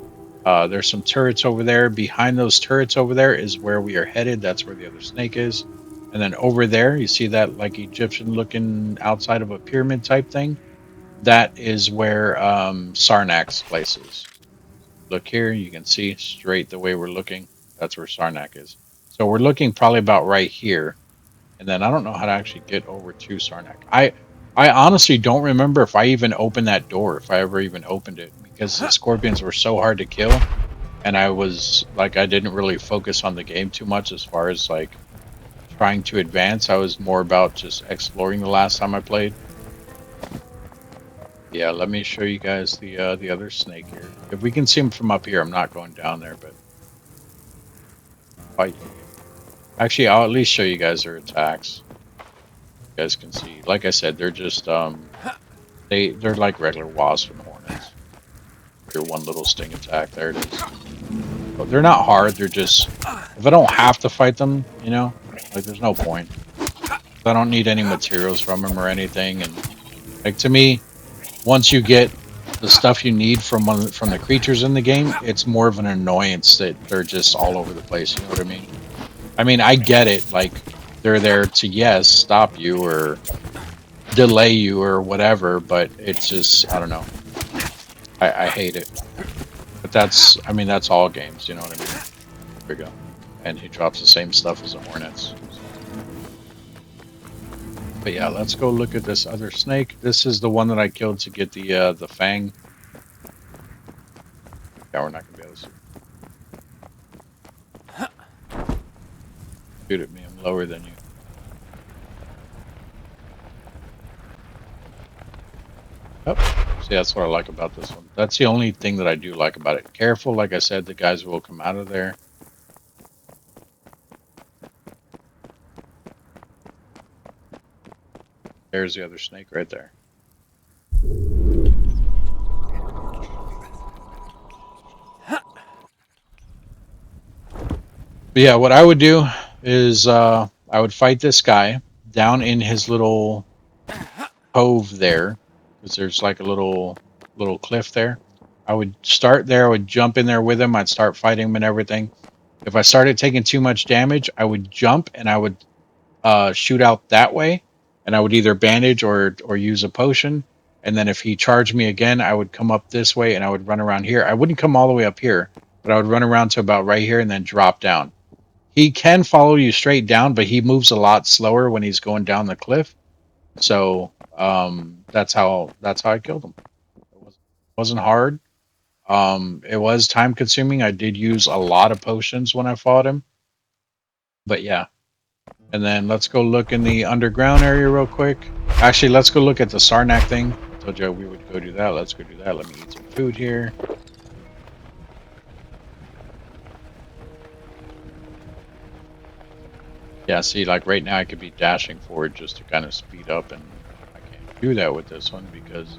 [SPEAKER 1] There's some turrets over there. Behind those turrets over there is where we are headed. That's where the other snake is. And then over there, you see that like Egyptian looking outside of a pyramid type thing? That is where Sarnak's place is. Look here, you can see straight the way we're looking. That's where Sarnak is. So we're looking probably about right here. And then I don't know how to actually get over to Sarnak. I honestly don't remember if I even opened that door, if I ever even opened it, because the scorpions were so hard to kill. And I was like, I didn't really focus on the game too much as far as like trying to advance. I was more about just exploring the last time I played. Yeah, let me show you guys the other snake here. If we can see him from up here, I'm not going down there, but fight. Actually, I'll at least show you guys their attacks. You guys can see. Like I said, they're just they're like regular wasps and hornets. Your one little sting attack. There it is. But they're not hard. They're just, if I don't have to fight them, you know, like there's no point. I don't need any materials from them or anything. And like to me, once you get the stuff you need from the creatures in the game, it's more of an annoyance that they're just all over the place. You know what I mean? I mean, I get it. Like they're there to, yes, stop you or delay you or whatever, but it's just, I don't know. I hate it. But that's, I mean, that's all games. You know what I mean? There we go. And he drops the same stuff as the hornets. But yeah, let's go look at this other snake. This is the one that I killed to get the fang. Yeah, we're not gonna be able to see. Shoot at me, I'm lower than you. Oh, see, that's what I like about this one. That's the only thing that I do like about it. Careful, like I said, the guys will come out of there. There's the other snake right there. But yeah, what I would do is I would fight this guy down in his little cove there, because there's like a little little cliff there. I would start there. I would jump in there with him. I'd start fighting him and everything. If I started taking too much damage, I would jump and I would shoot out that way, and I would either bandage or use a potion. And then if he charged me again, I would come up this way and I would run around here. I wouldn't come all the way up here, but I would run around to about right here and then drop down. He can follow you straight down, but he moves a lot slower when he's going down the cliff. So that's how I killed him. It wasn't hard. It was time consuming. I did use a lot of potions when I fought him, but yeah. And then let's go look in the underground area real quick. Actually, let's go look at the Sarnak thing. I told you we would go do that. Let's go do that. Let me eat some food here. Yeah, see, like right now I could be dashing forward just to kind of speed up, and I can't do that with this one because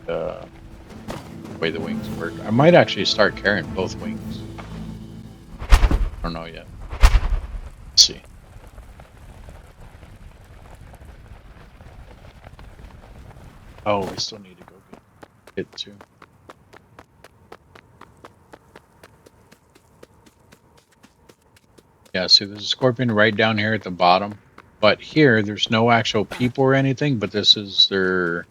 [SPEAKER 1] of the way the wings work. I might actually start carrying both wings. I don't know yet. Let's see. Oh, we still need to go get it too. Yeah, see, there's a scorpion right down here at the bottom. But here, there's no actual people or anything, but this is where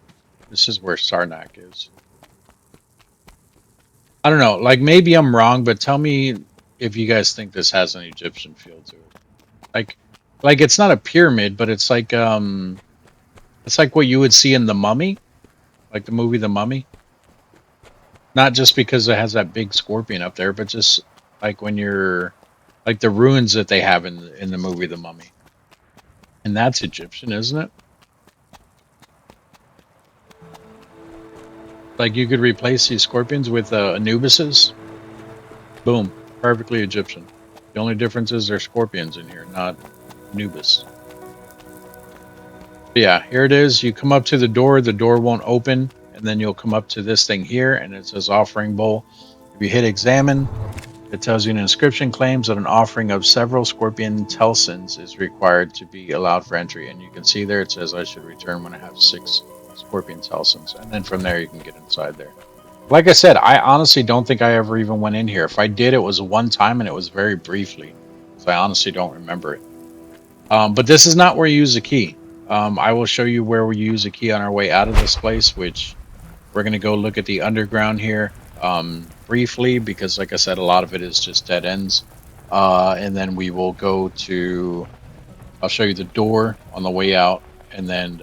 [SPEAKER 1] Sarnak is. I don't know, like maybe I'm wrong, but tell me if you guys think this has an Egyptian feel to it. Like it's not a pyramid, but it's like what you would see in The Mummy, like the movie The Mummy. Not just because it has that big scorpion up there, but just like when you're like the ruins that they have in the movie The Mummy. And that's Egyptian, isn't it? Like you could replace these scorpions with Anubises. Boom, perfectly Egyptian. The only difference is there's scorpions in here, not Anubis. But yeah, here it is. You come up to the door won't open, and then you'll come up to this thing here, and it says offering bowl. If you hit examine, it tells you an inscription claims that an offering of several scorpion telsons is required to be allowed for entry. And you can see there it says I should return when I have 6 scorpion telsons. And then from there you can get inside there. Like I said, I honestly don't think I ever even went in here. If I did, it was one time and it was very briefly. So I honestly don't remember it. But this is not where you use the key. I will show you where we use the key on our way out of this place, which we're going to go look at the underground here. Briefly, because like I said, a lot of it is just dead ends, and then we will go to I'll show you the door on the way out, and then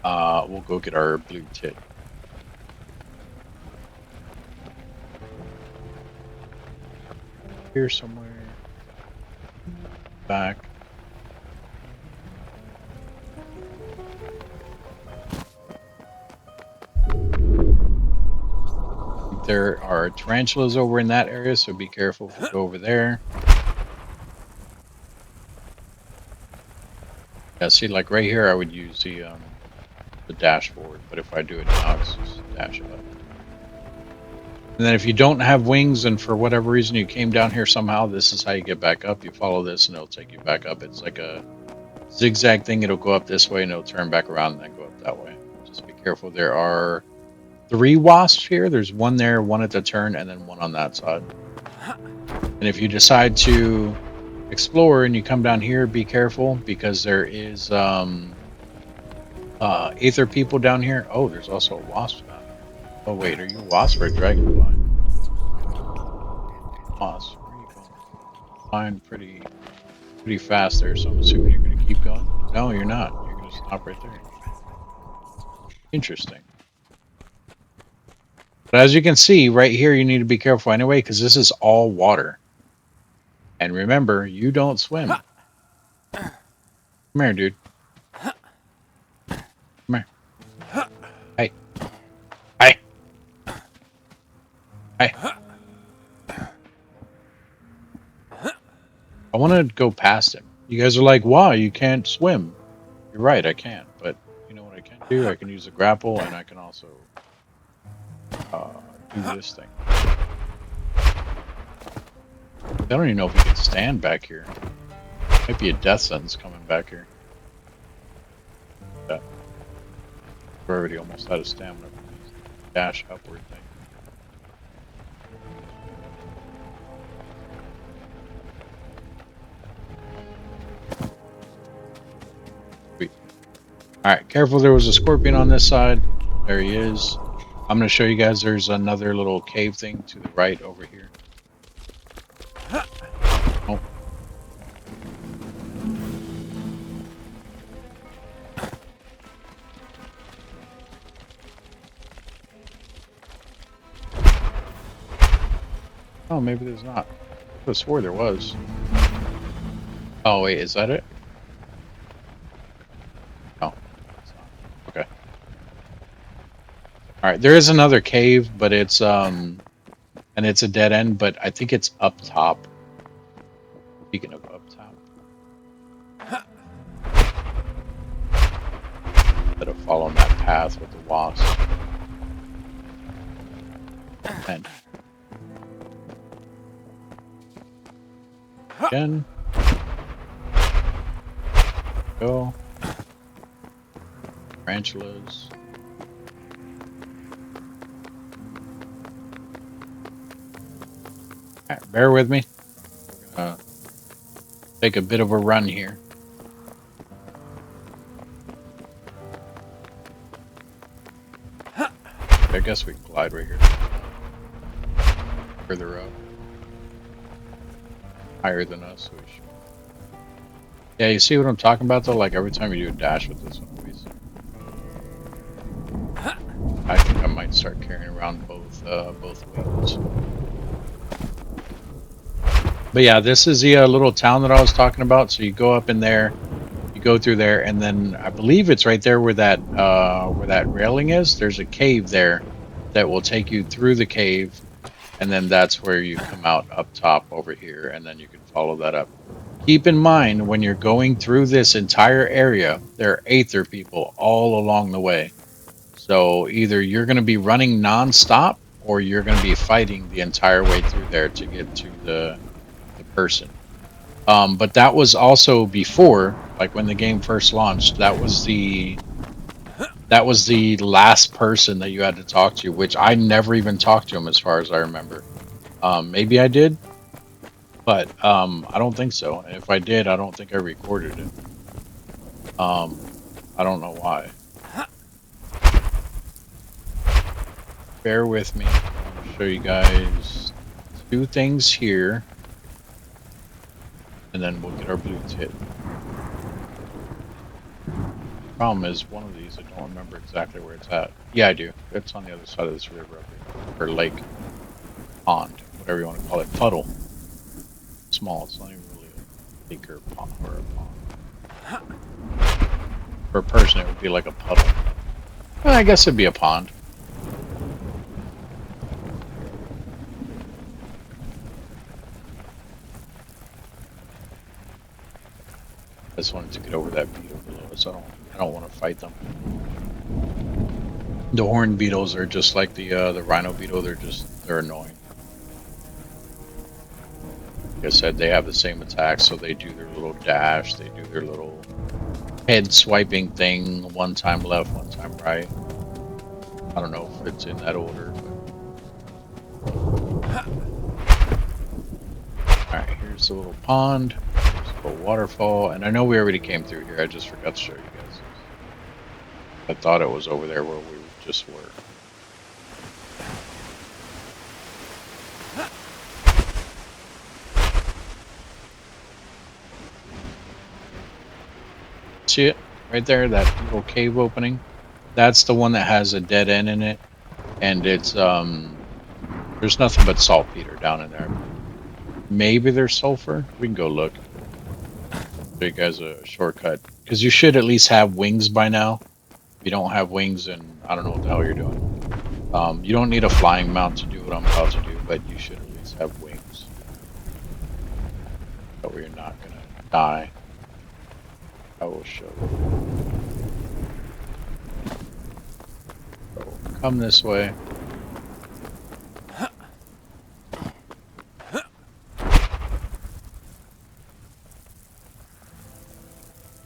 [SPEAKER 1] we'll go get our blue tit. Here somewhere back. There are tarantulas over in that area, so be careful if you go over there. Yeah, see, like right here, I would use the dashboard, but if I do it now, it's just dash it up. And then if you don't have wings, and for whatever reason you came down here somehow, this is how you get back up. You follow this, and it'll take you back up. It's like a zigzag thing. It'll go up this way, and it'll turn back around, and then go up that way. Just be careful. There are 3 wasps here. There's one there, one at the turn, and then one on that side. And if you decide to explore and you come down here, be careful because there is aether people down here. Oh, there's also a wasp down here. Oh wait, are you a wasp or a dragonfly? Wasp, where are you going? Flying pretty fast there, so I'm assuming you're going to keep going. No, you're not. You're going to stop right there. Interesting. But as you can see, right here, you need to be careful anyway, because this is all water. And remember, you don't swim. Come here, dude. Come here. Hey. Hey. Hey. I want to go past him. You guys are like, why? You can't swim. You're right, I can't. But you know what I can do? I can use a grapple, and I can also do this thing. I don't even know if we can stand back here. Might be a death sentence coming back here. Yeah. We're already almost out of stamina from these dash upward thing. Sweet. Alright, careful, there was a scorpion on this side. There he is. I'm going to show you guys there's another little cave thing to the right over here. Oh. Oh, maybe there's not. I could have swore there was. Oh, wait, is that it? Oh, it's not. Okay. Alright, there is another cave, but it's, and it's a dead end, but I think it's up top. Speaking of up top. Instead of following that path with the wasp. And again. Go. Tarantulas. Alright, bear with me. We're gonna take a bit of a run here. I guess we can glide right here. Further up. Higher than us, so we should. Yeah, you see what I'm talking about though? Like every time you do a dash with this one, I think I might start carrying around both wings. But yeah, this is the little town that I was talking about. So you go up in there, you go through there, and then I believe it's right there where that railing is. There's a cave there that will take you through the cave, and then that's where you come out up top over here, and then you can follow that up. Keep in mind, when you're going through this entire area, there are Aether people all along the way. So either you're going to be running non-stop, or you're going to be fighting the entire way through there to get to the person. But that was also before, like when the game first launched, that was the last person that you had to talk to, which I never even talked to him as far as I remember. Maybe I did, but I don't think so. And if I did, I don't think I recorded it. I don't know why. Bear with me. I'll show you guys two things here, and then we'll get our blue tip. Problem is, one of these I don't remember exactly where it's at. Yeah, I do. It's on the other side of this river up here, or lake, pond, whatever you want to call it. Puddle. Small. It's not even really a lake or a pond or a pond. For a person, it would be like a puddle. Well, I guess it'd be a pond. I just wanted to get over that beetle below, so I don't want to fight them. The horned beetles are just like the rhino beetle. They're annoying. Like I said, they have the same attack, so they do their little dash. They do their little head swiping thing. One time left, one time right. I don't know if it's in that order. All right, here's the little pond. A waterfall, and I know we already came through here. I just forgot to show you guys. I thought it was over there where we just were. See it right there, that little cave opening? That's the one that has a dead end in it, and it's there's nothing but saltpeter down in there. Maybe there's sulfur. We can go look. Show you guys a shortcut, because you should at least have wings by now. If you don't have wings, and I don't know what the hell you're doing. You don't need a flying mount to do what I'm about to do, but you should at least have wings, so you're not gonna die. I will show you. So come this way.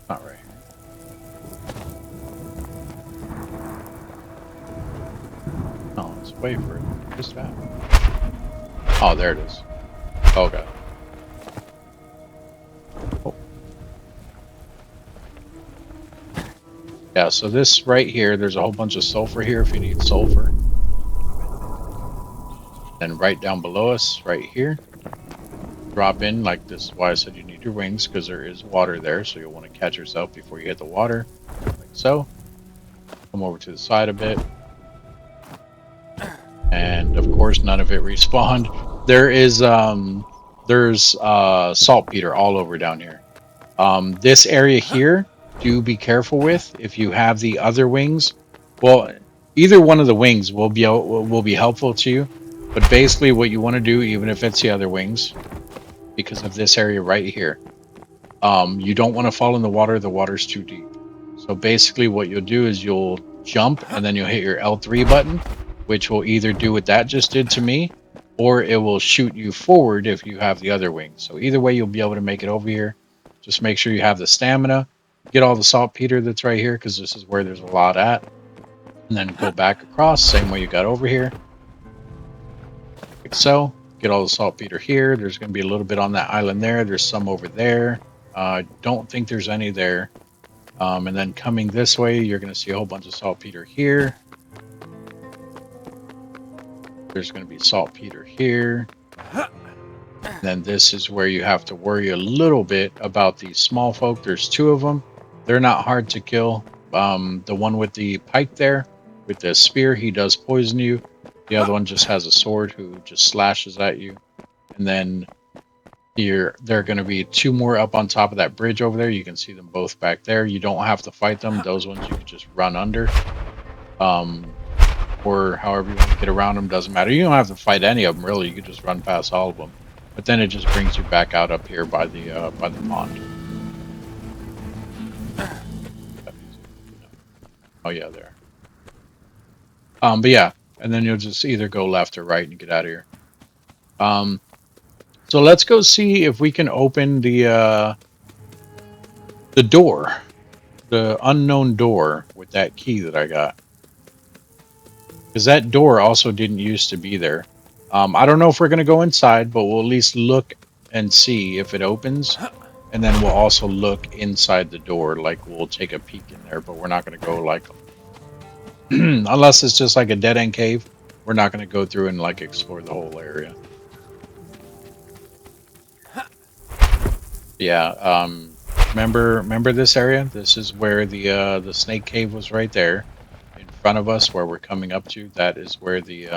[SPEAKER 1] Not right here. way further. What's that? Oh, there it is. Okay. Oh. Yeah, so this right here, there's a whole bunch of sulfur here if you need sulfur. Then right down below us, right here, drop in, like this is why I said you need your wings, because there is water there, so you'll want to catch yourself before you hit the water, like so. Come over to the side a bit. And of course, none of it respawned. There's saltpeter all over down here. This area here, do be careful with. If you have the other wings, well, either one of the wings will be helpful to you. But basically, what you want to do, even if it's the other wings, because of this area right here, you don't want to fall in the water. The water's too deep. So basically, what you'll do is you'll jump and then you'll hit your L3 button, which will either do what that just did to me, or it will shoot you forward if you have the other wings. So either way, you'll be able to make it over here. Just make sure you have the stamina. Get all the saltpeter that's right here, because this is where there's a lot at. And then go back across, same way you got over here. Like so. Get all the saltpeter here. There's going to be a little bit on that island there. There's some over there. I don't think there's any there. And then coming this way, you're going to see a whole bunch of saltpeter here. There's going to be saltpeter here. And then this is where you have to worry a little bit about these small folk. There's two of them. They're not hard to kill. The one with the pike there, with the spear, he does poison you. The other one just has a sword who just slashes at you. And then here, there are going to be two more up on top of that bridge over there. You can see them both back there. You don't have to fight them. Those ones you can just run under. Or however you want to get around them, doesn't matter. You don't have to fight any of them, really. You can just run past all of them. But then it just brings you back out up here by the pond. Oh yeah, there. But yeah, and then you'll just either go left or right and get out of here. So let's go see if we can open the door, the unknown door with that key that I got. Because that door also didn't used to be there. I don't know if we're going to go inside, but we'll at least look and see if it opens. And then we'll also look inside the door, like we'll take a peek in there, but we're not going to go like, unless it's just like a dead end cave, we're not going to go through and like explore the whole area. Yeah, remember this area? This is where the snake cave was right there. In front of us, where we're coming up to, that is where the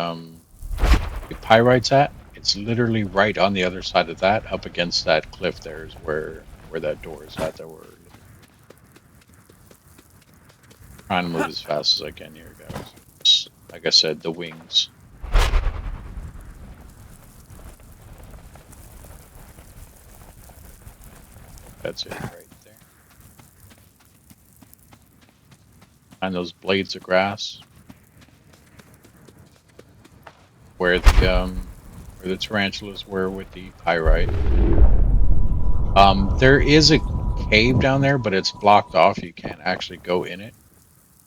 [SPEAKER 1] pyrite's at. It's literally right on the other side of that, up against that cliff. There is where that door is at. That we're trying to move as fast as I can here, guys. Like I said, the wings. That's it right there. And those blades of grass. Where the tarantulas were with the pyrite. There is a cave down there, but it's blocked off. You can't actually go in it.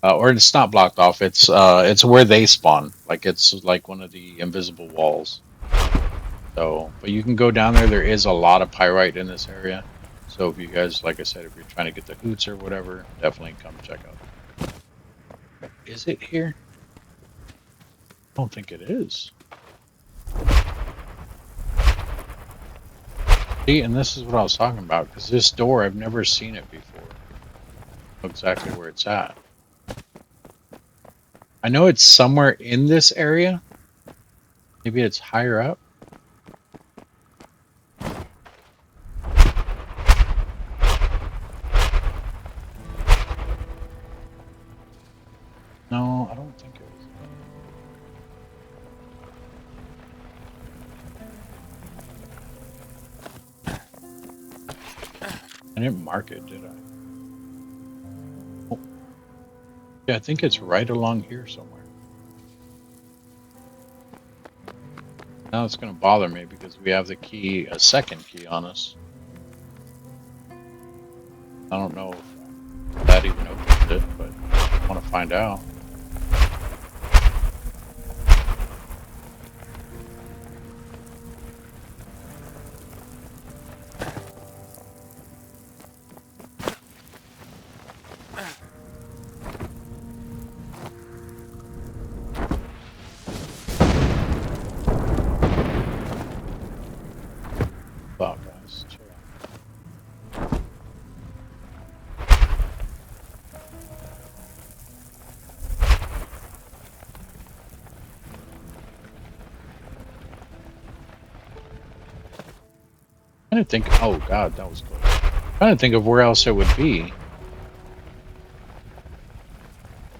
[SPEAKER 1] Or it's not blocked off. It's where they spawn. Like it's like one of the invisible walls. So, but you can go down there. There is a lot of pyrite in this area. So if you guys, like I said, if you're trying to get the hoots or whatever, definitely come check out. Is it here? I don't think it is. See, and this is what I was talking about, because this door, I've never seen it before. I know exactly where it's at. I know it's somewhere in this area. Maybe it's higher up. No, I don't think it was. I didn't mark it, did I? Oh. Yeah, I think it's right along here somewhere. Now it's going to bother me because we have the key, a second key on us. I don't know if that even opened it, but I want to find out. trying to think. Oh God, that was close. I'm trying to think of where else it would be.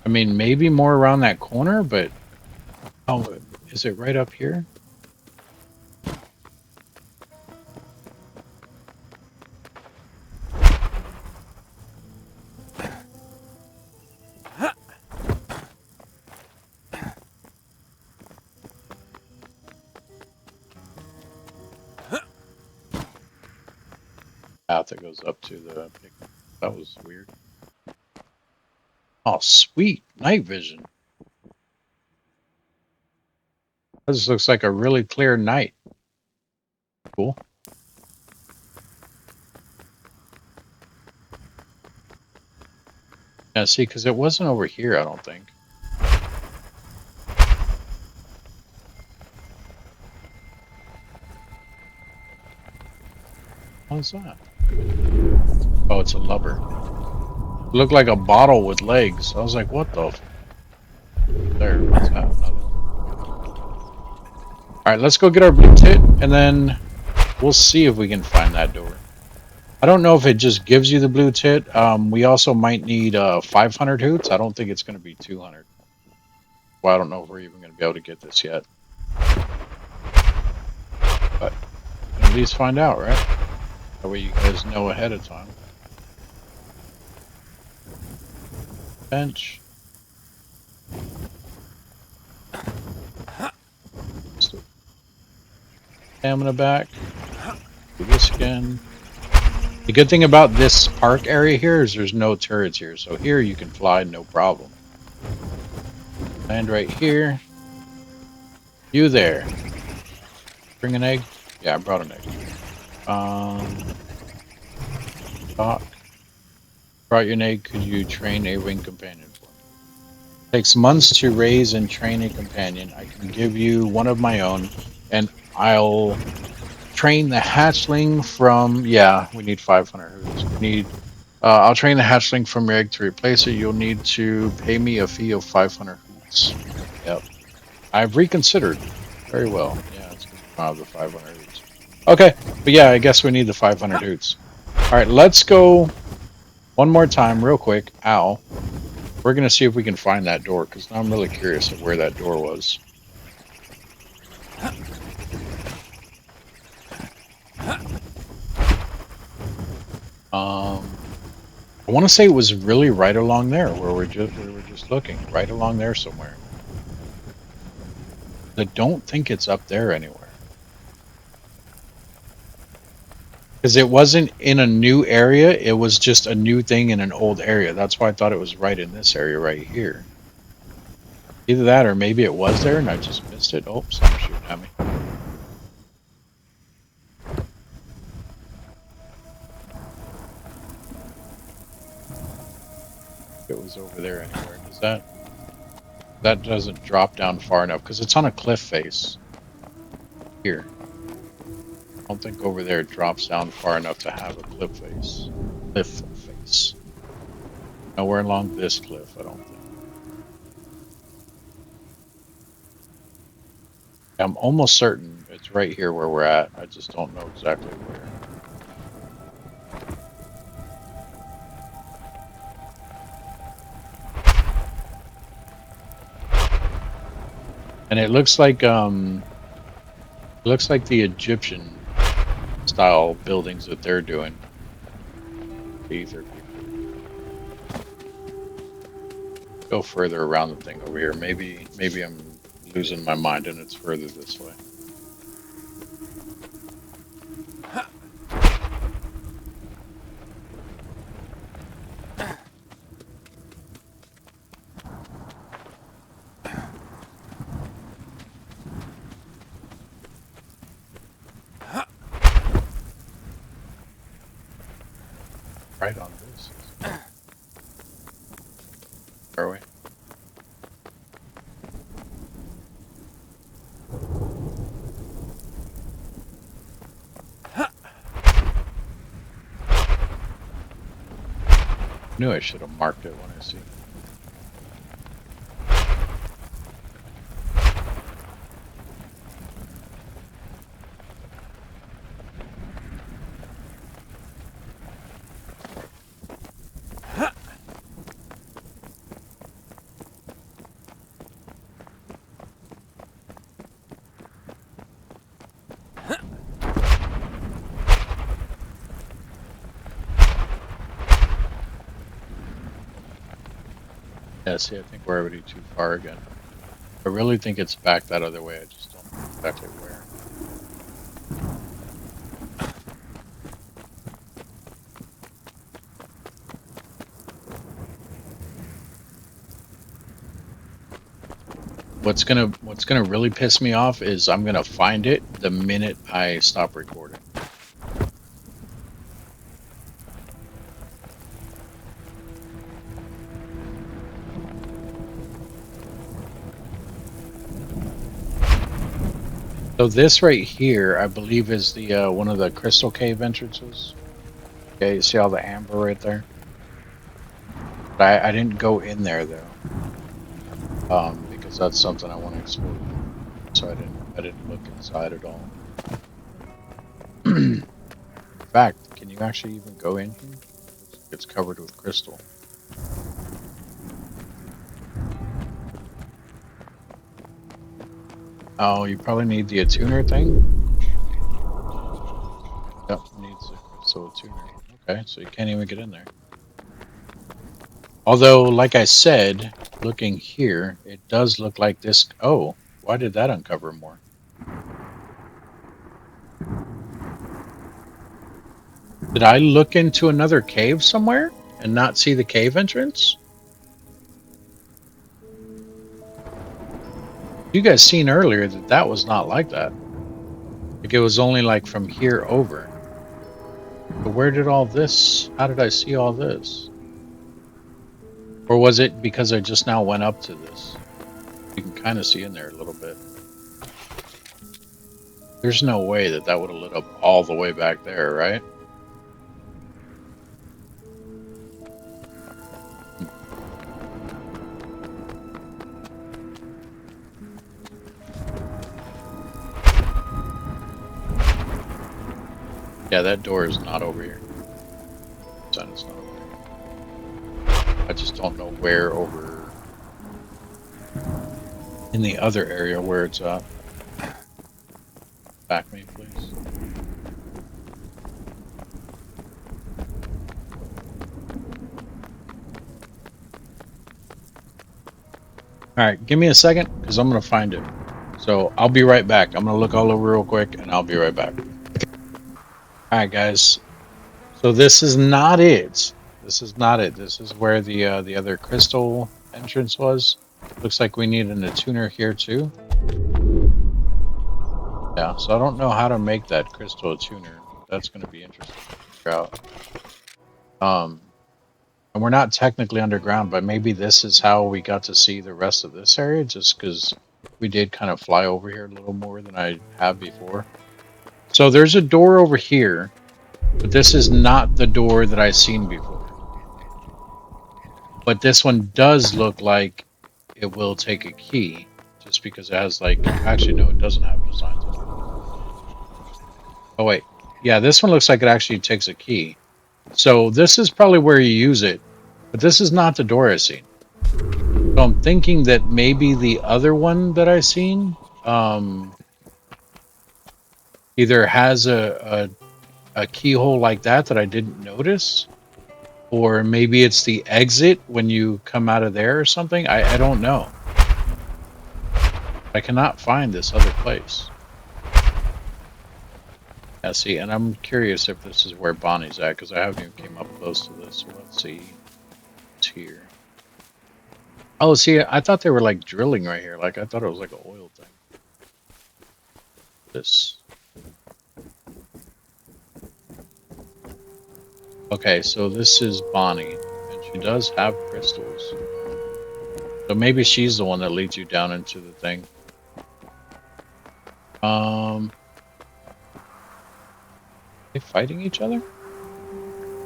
[SPEAKER 1] I mean, maybe more around that corner, but oh, is it right up here? Path that goes up to the. That was weird. Oh, sweet night vision. This looks like a really clear night. Cool. Yeah, see, because it wasn't over here, I don't think. What's that? Oh, it's a lubber. It looked like a bottle with legs. I was like, what the? There, what's that? Another one. All right, let's go get our blue tit, and then we'll see if we can find that door. I don't know if it just gives you the blue tit. We also might need 500 hoots. I don't think it's going to be 200. Well, I don't know if we're even going to be able to get this yet. But at least find out, right? That way you guys know ahead of time. Bench. Stamina back. Do this again. The good thing about this park area here is there's no turrets here. So here you can fly no problem. Land right here. You there. Bring an egg? Yeah, I brought an egg. Doc. Brought your egg. Could you train a wing companion for me? Takes months to raise and train a companion. I can give you one of my own, and I'll train the hatchling from. Yeah, we need 500 hoots. We need. I'll train the hatchling from your egg to replace it. You'll need to pay me a fee of 500 hoots. Yep. I've reconsidered. Very well. Yeah, it's good to have the 500 hoots. Okay, but yeah, I guess we need the 500 hoots. All right, let's go one more time, real quick. Ow. We're gonna see if we can find that door because I'm really curious of where that door was. I want to say it was really right along there where we were just looking, right along there somewhere. I don't think it's up there anywhere. Because it wasn't in a new area, it was just a new thing in an old area. That's why I thought it was right in this area right here. Either that or maybe it was there and I just missed it. Oh, something's shooting at me. It was over there anywhere. Does that doesn't drop down far enough because it's on a cliff face. Here. I don't think over there it drops down far enough to have a cliff face. Nowhere along this cliff, I don't think. I'm almost certain it's right here where we're at. I just don't know exactly where. And it looks like the Egyptian style buildings that they're doing. Either go further around the thing over here. Maybe I'm losing my mind and it's further this way. Right on this. Are we? Knew I should have marked it when I see it. Yeah, see, I think we're already too far again. I really think it's back that other way. I just don't know exactly where. What's gonna really piss me off is I'm gonna find it the minute I stop recording. So this right here, I believe, is the one of the crystal cave entrances. Okay, you see all the amber right there? But I didn't go in there though, because that's something I want to explore. So I didn't look inside at all. In fact, can you actually even go in here? It's covered with crystal. Oh, you probably need the attuner thing? Yep, needs a crystal attuner. Okay, so you can't even get in there. Although, like I said, looking here, it does look like this. Oh, why did that uncover more? Did I look into another cave somewhere and not see the cave entrance? You guys seen earlier that that was not like that. Like it was only like from here over. But where did all this? How did I see all this? Or was it because I just now went up to this? You can kind of see in there a little bit. There's no way that that would have lit up all the way back there, right? Yeah, that door is not over here. It's not over here. I just don't know where over in the other area where it's at. Back me, please. All right, give me a second because I'm going to find it. So I'll be right back. I'm going to look all over real quick and I'll be right back. All right, guys. So this is not it. This is not it. This is where the other crystal entrance was. Looks like we need an attuner here too. Yeah, so I don't know how to make that crystal attuner. That's going to be interesting to figure out. And we're not technically underground, but maybe this is how we got to see the rest of this area, just because we did kind of fly over here a little more than I have before. So there's a door over here, but this is not the door that I've seen before. But this one does look like it will take a key, just because it has like, actually no, it doesn't have designs on it. Oh wait, yeah, this one looks like it actually takes a key. So this is probably where you use it, but this is not the door I've seen. So I'm thinking that maybe the other one that I've seen either has a keyhole like that I didn't notice, or maybe it's the exit when you come out of there or something. I don't know. I cannot find this other place. Yeah, see, and I'm curious if this is where Bonnie's at, because I haven't even came up close to this. So let's see. It's here. Oh, see, I thought they were like drilling right here. Like I thought it was like an oil thing. This. Okay, so this is Bonnie, and she does have crystals. So maybe she's the one that leads you down into the thing. Are they fighting each other?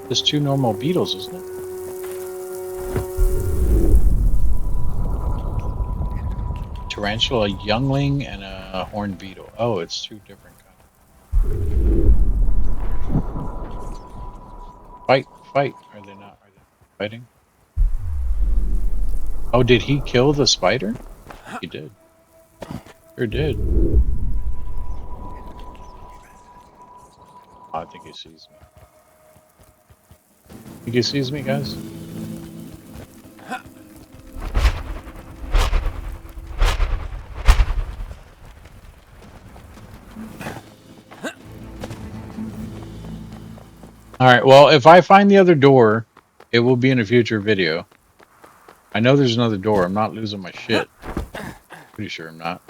[SPEAKER 1] There's two normal beetles, isn't it? Tarantula, a youngling, and a horned beetle. Oh, it's two different kinds. Fight, fight. Are they not? Are they fighting? Oh, did he kill the spider? He did. Sure did. Oh, I think he sees me. Think he sees me, guys? right. Well, if I find the other door, it will be in a future video. I know there's another door. I'm not losing my shit. Pretty sure I'm not.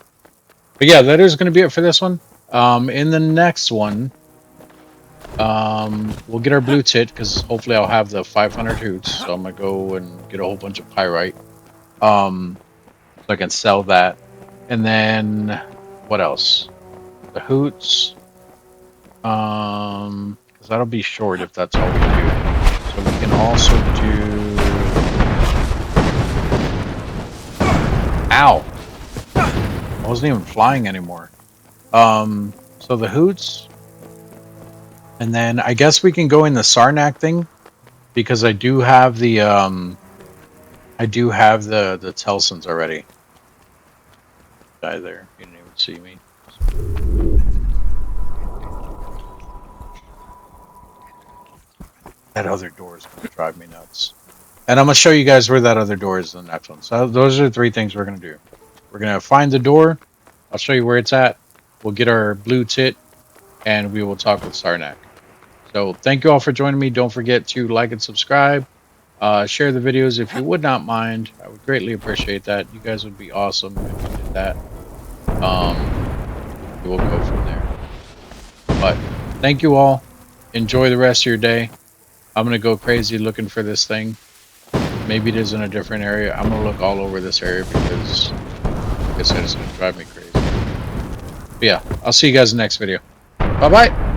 [SPEAKER 1] But yeah, that is going to be it for this one. In the next one, we'll get our blue tit because hopefully I'll have the 500 hoots. So I'm gonna go and get a whole bunch of pyrite. So I can sell that. And then what else? The hoots. Because that'll be short if that's all we do. So we can also do. Ow! I wasn't even flying anymore. So the hoots. And then I guess we can go in the Sarnak thing because I do have the the Telsons already. Guy there, you didn't even see me. That other door is going to drive me nuts. And I'm going to show you guys where that other door is in the next one. So those are the 3 things we're going to do. We're going to find the door. I'll show you where it's at. We'll get our blue tit, and we will talk with Sarnak. So thank you all for joining me. Don't forget to like and subscribe. Share the videos if you would not mind. I would greatly appreciate that. You guys would be awesome if you did that. We'll go from there. But thank you all. Enjoy the rest of your day. I'm going to go crazy looking for this thing. Maybe it is in a different area. I'm going to look all over this area because, like I said, it's going to drive me crazy. But yeah, I'll see you guys in the next video. Bye-bye.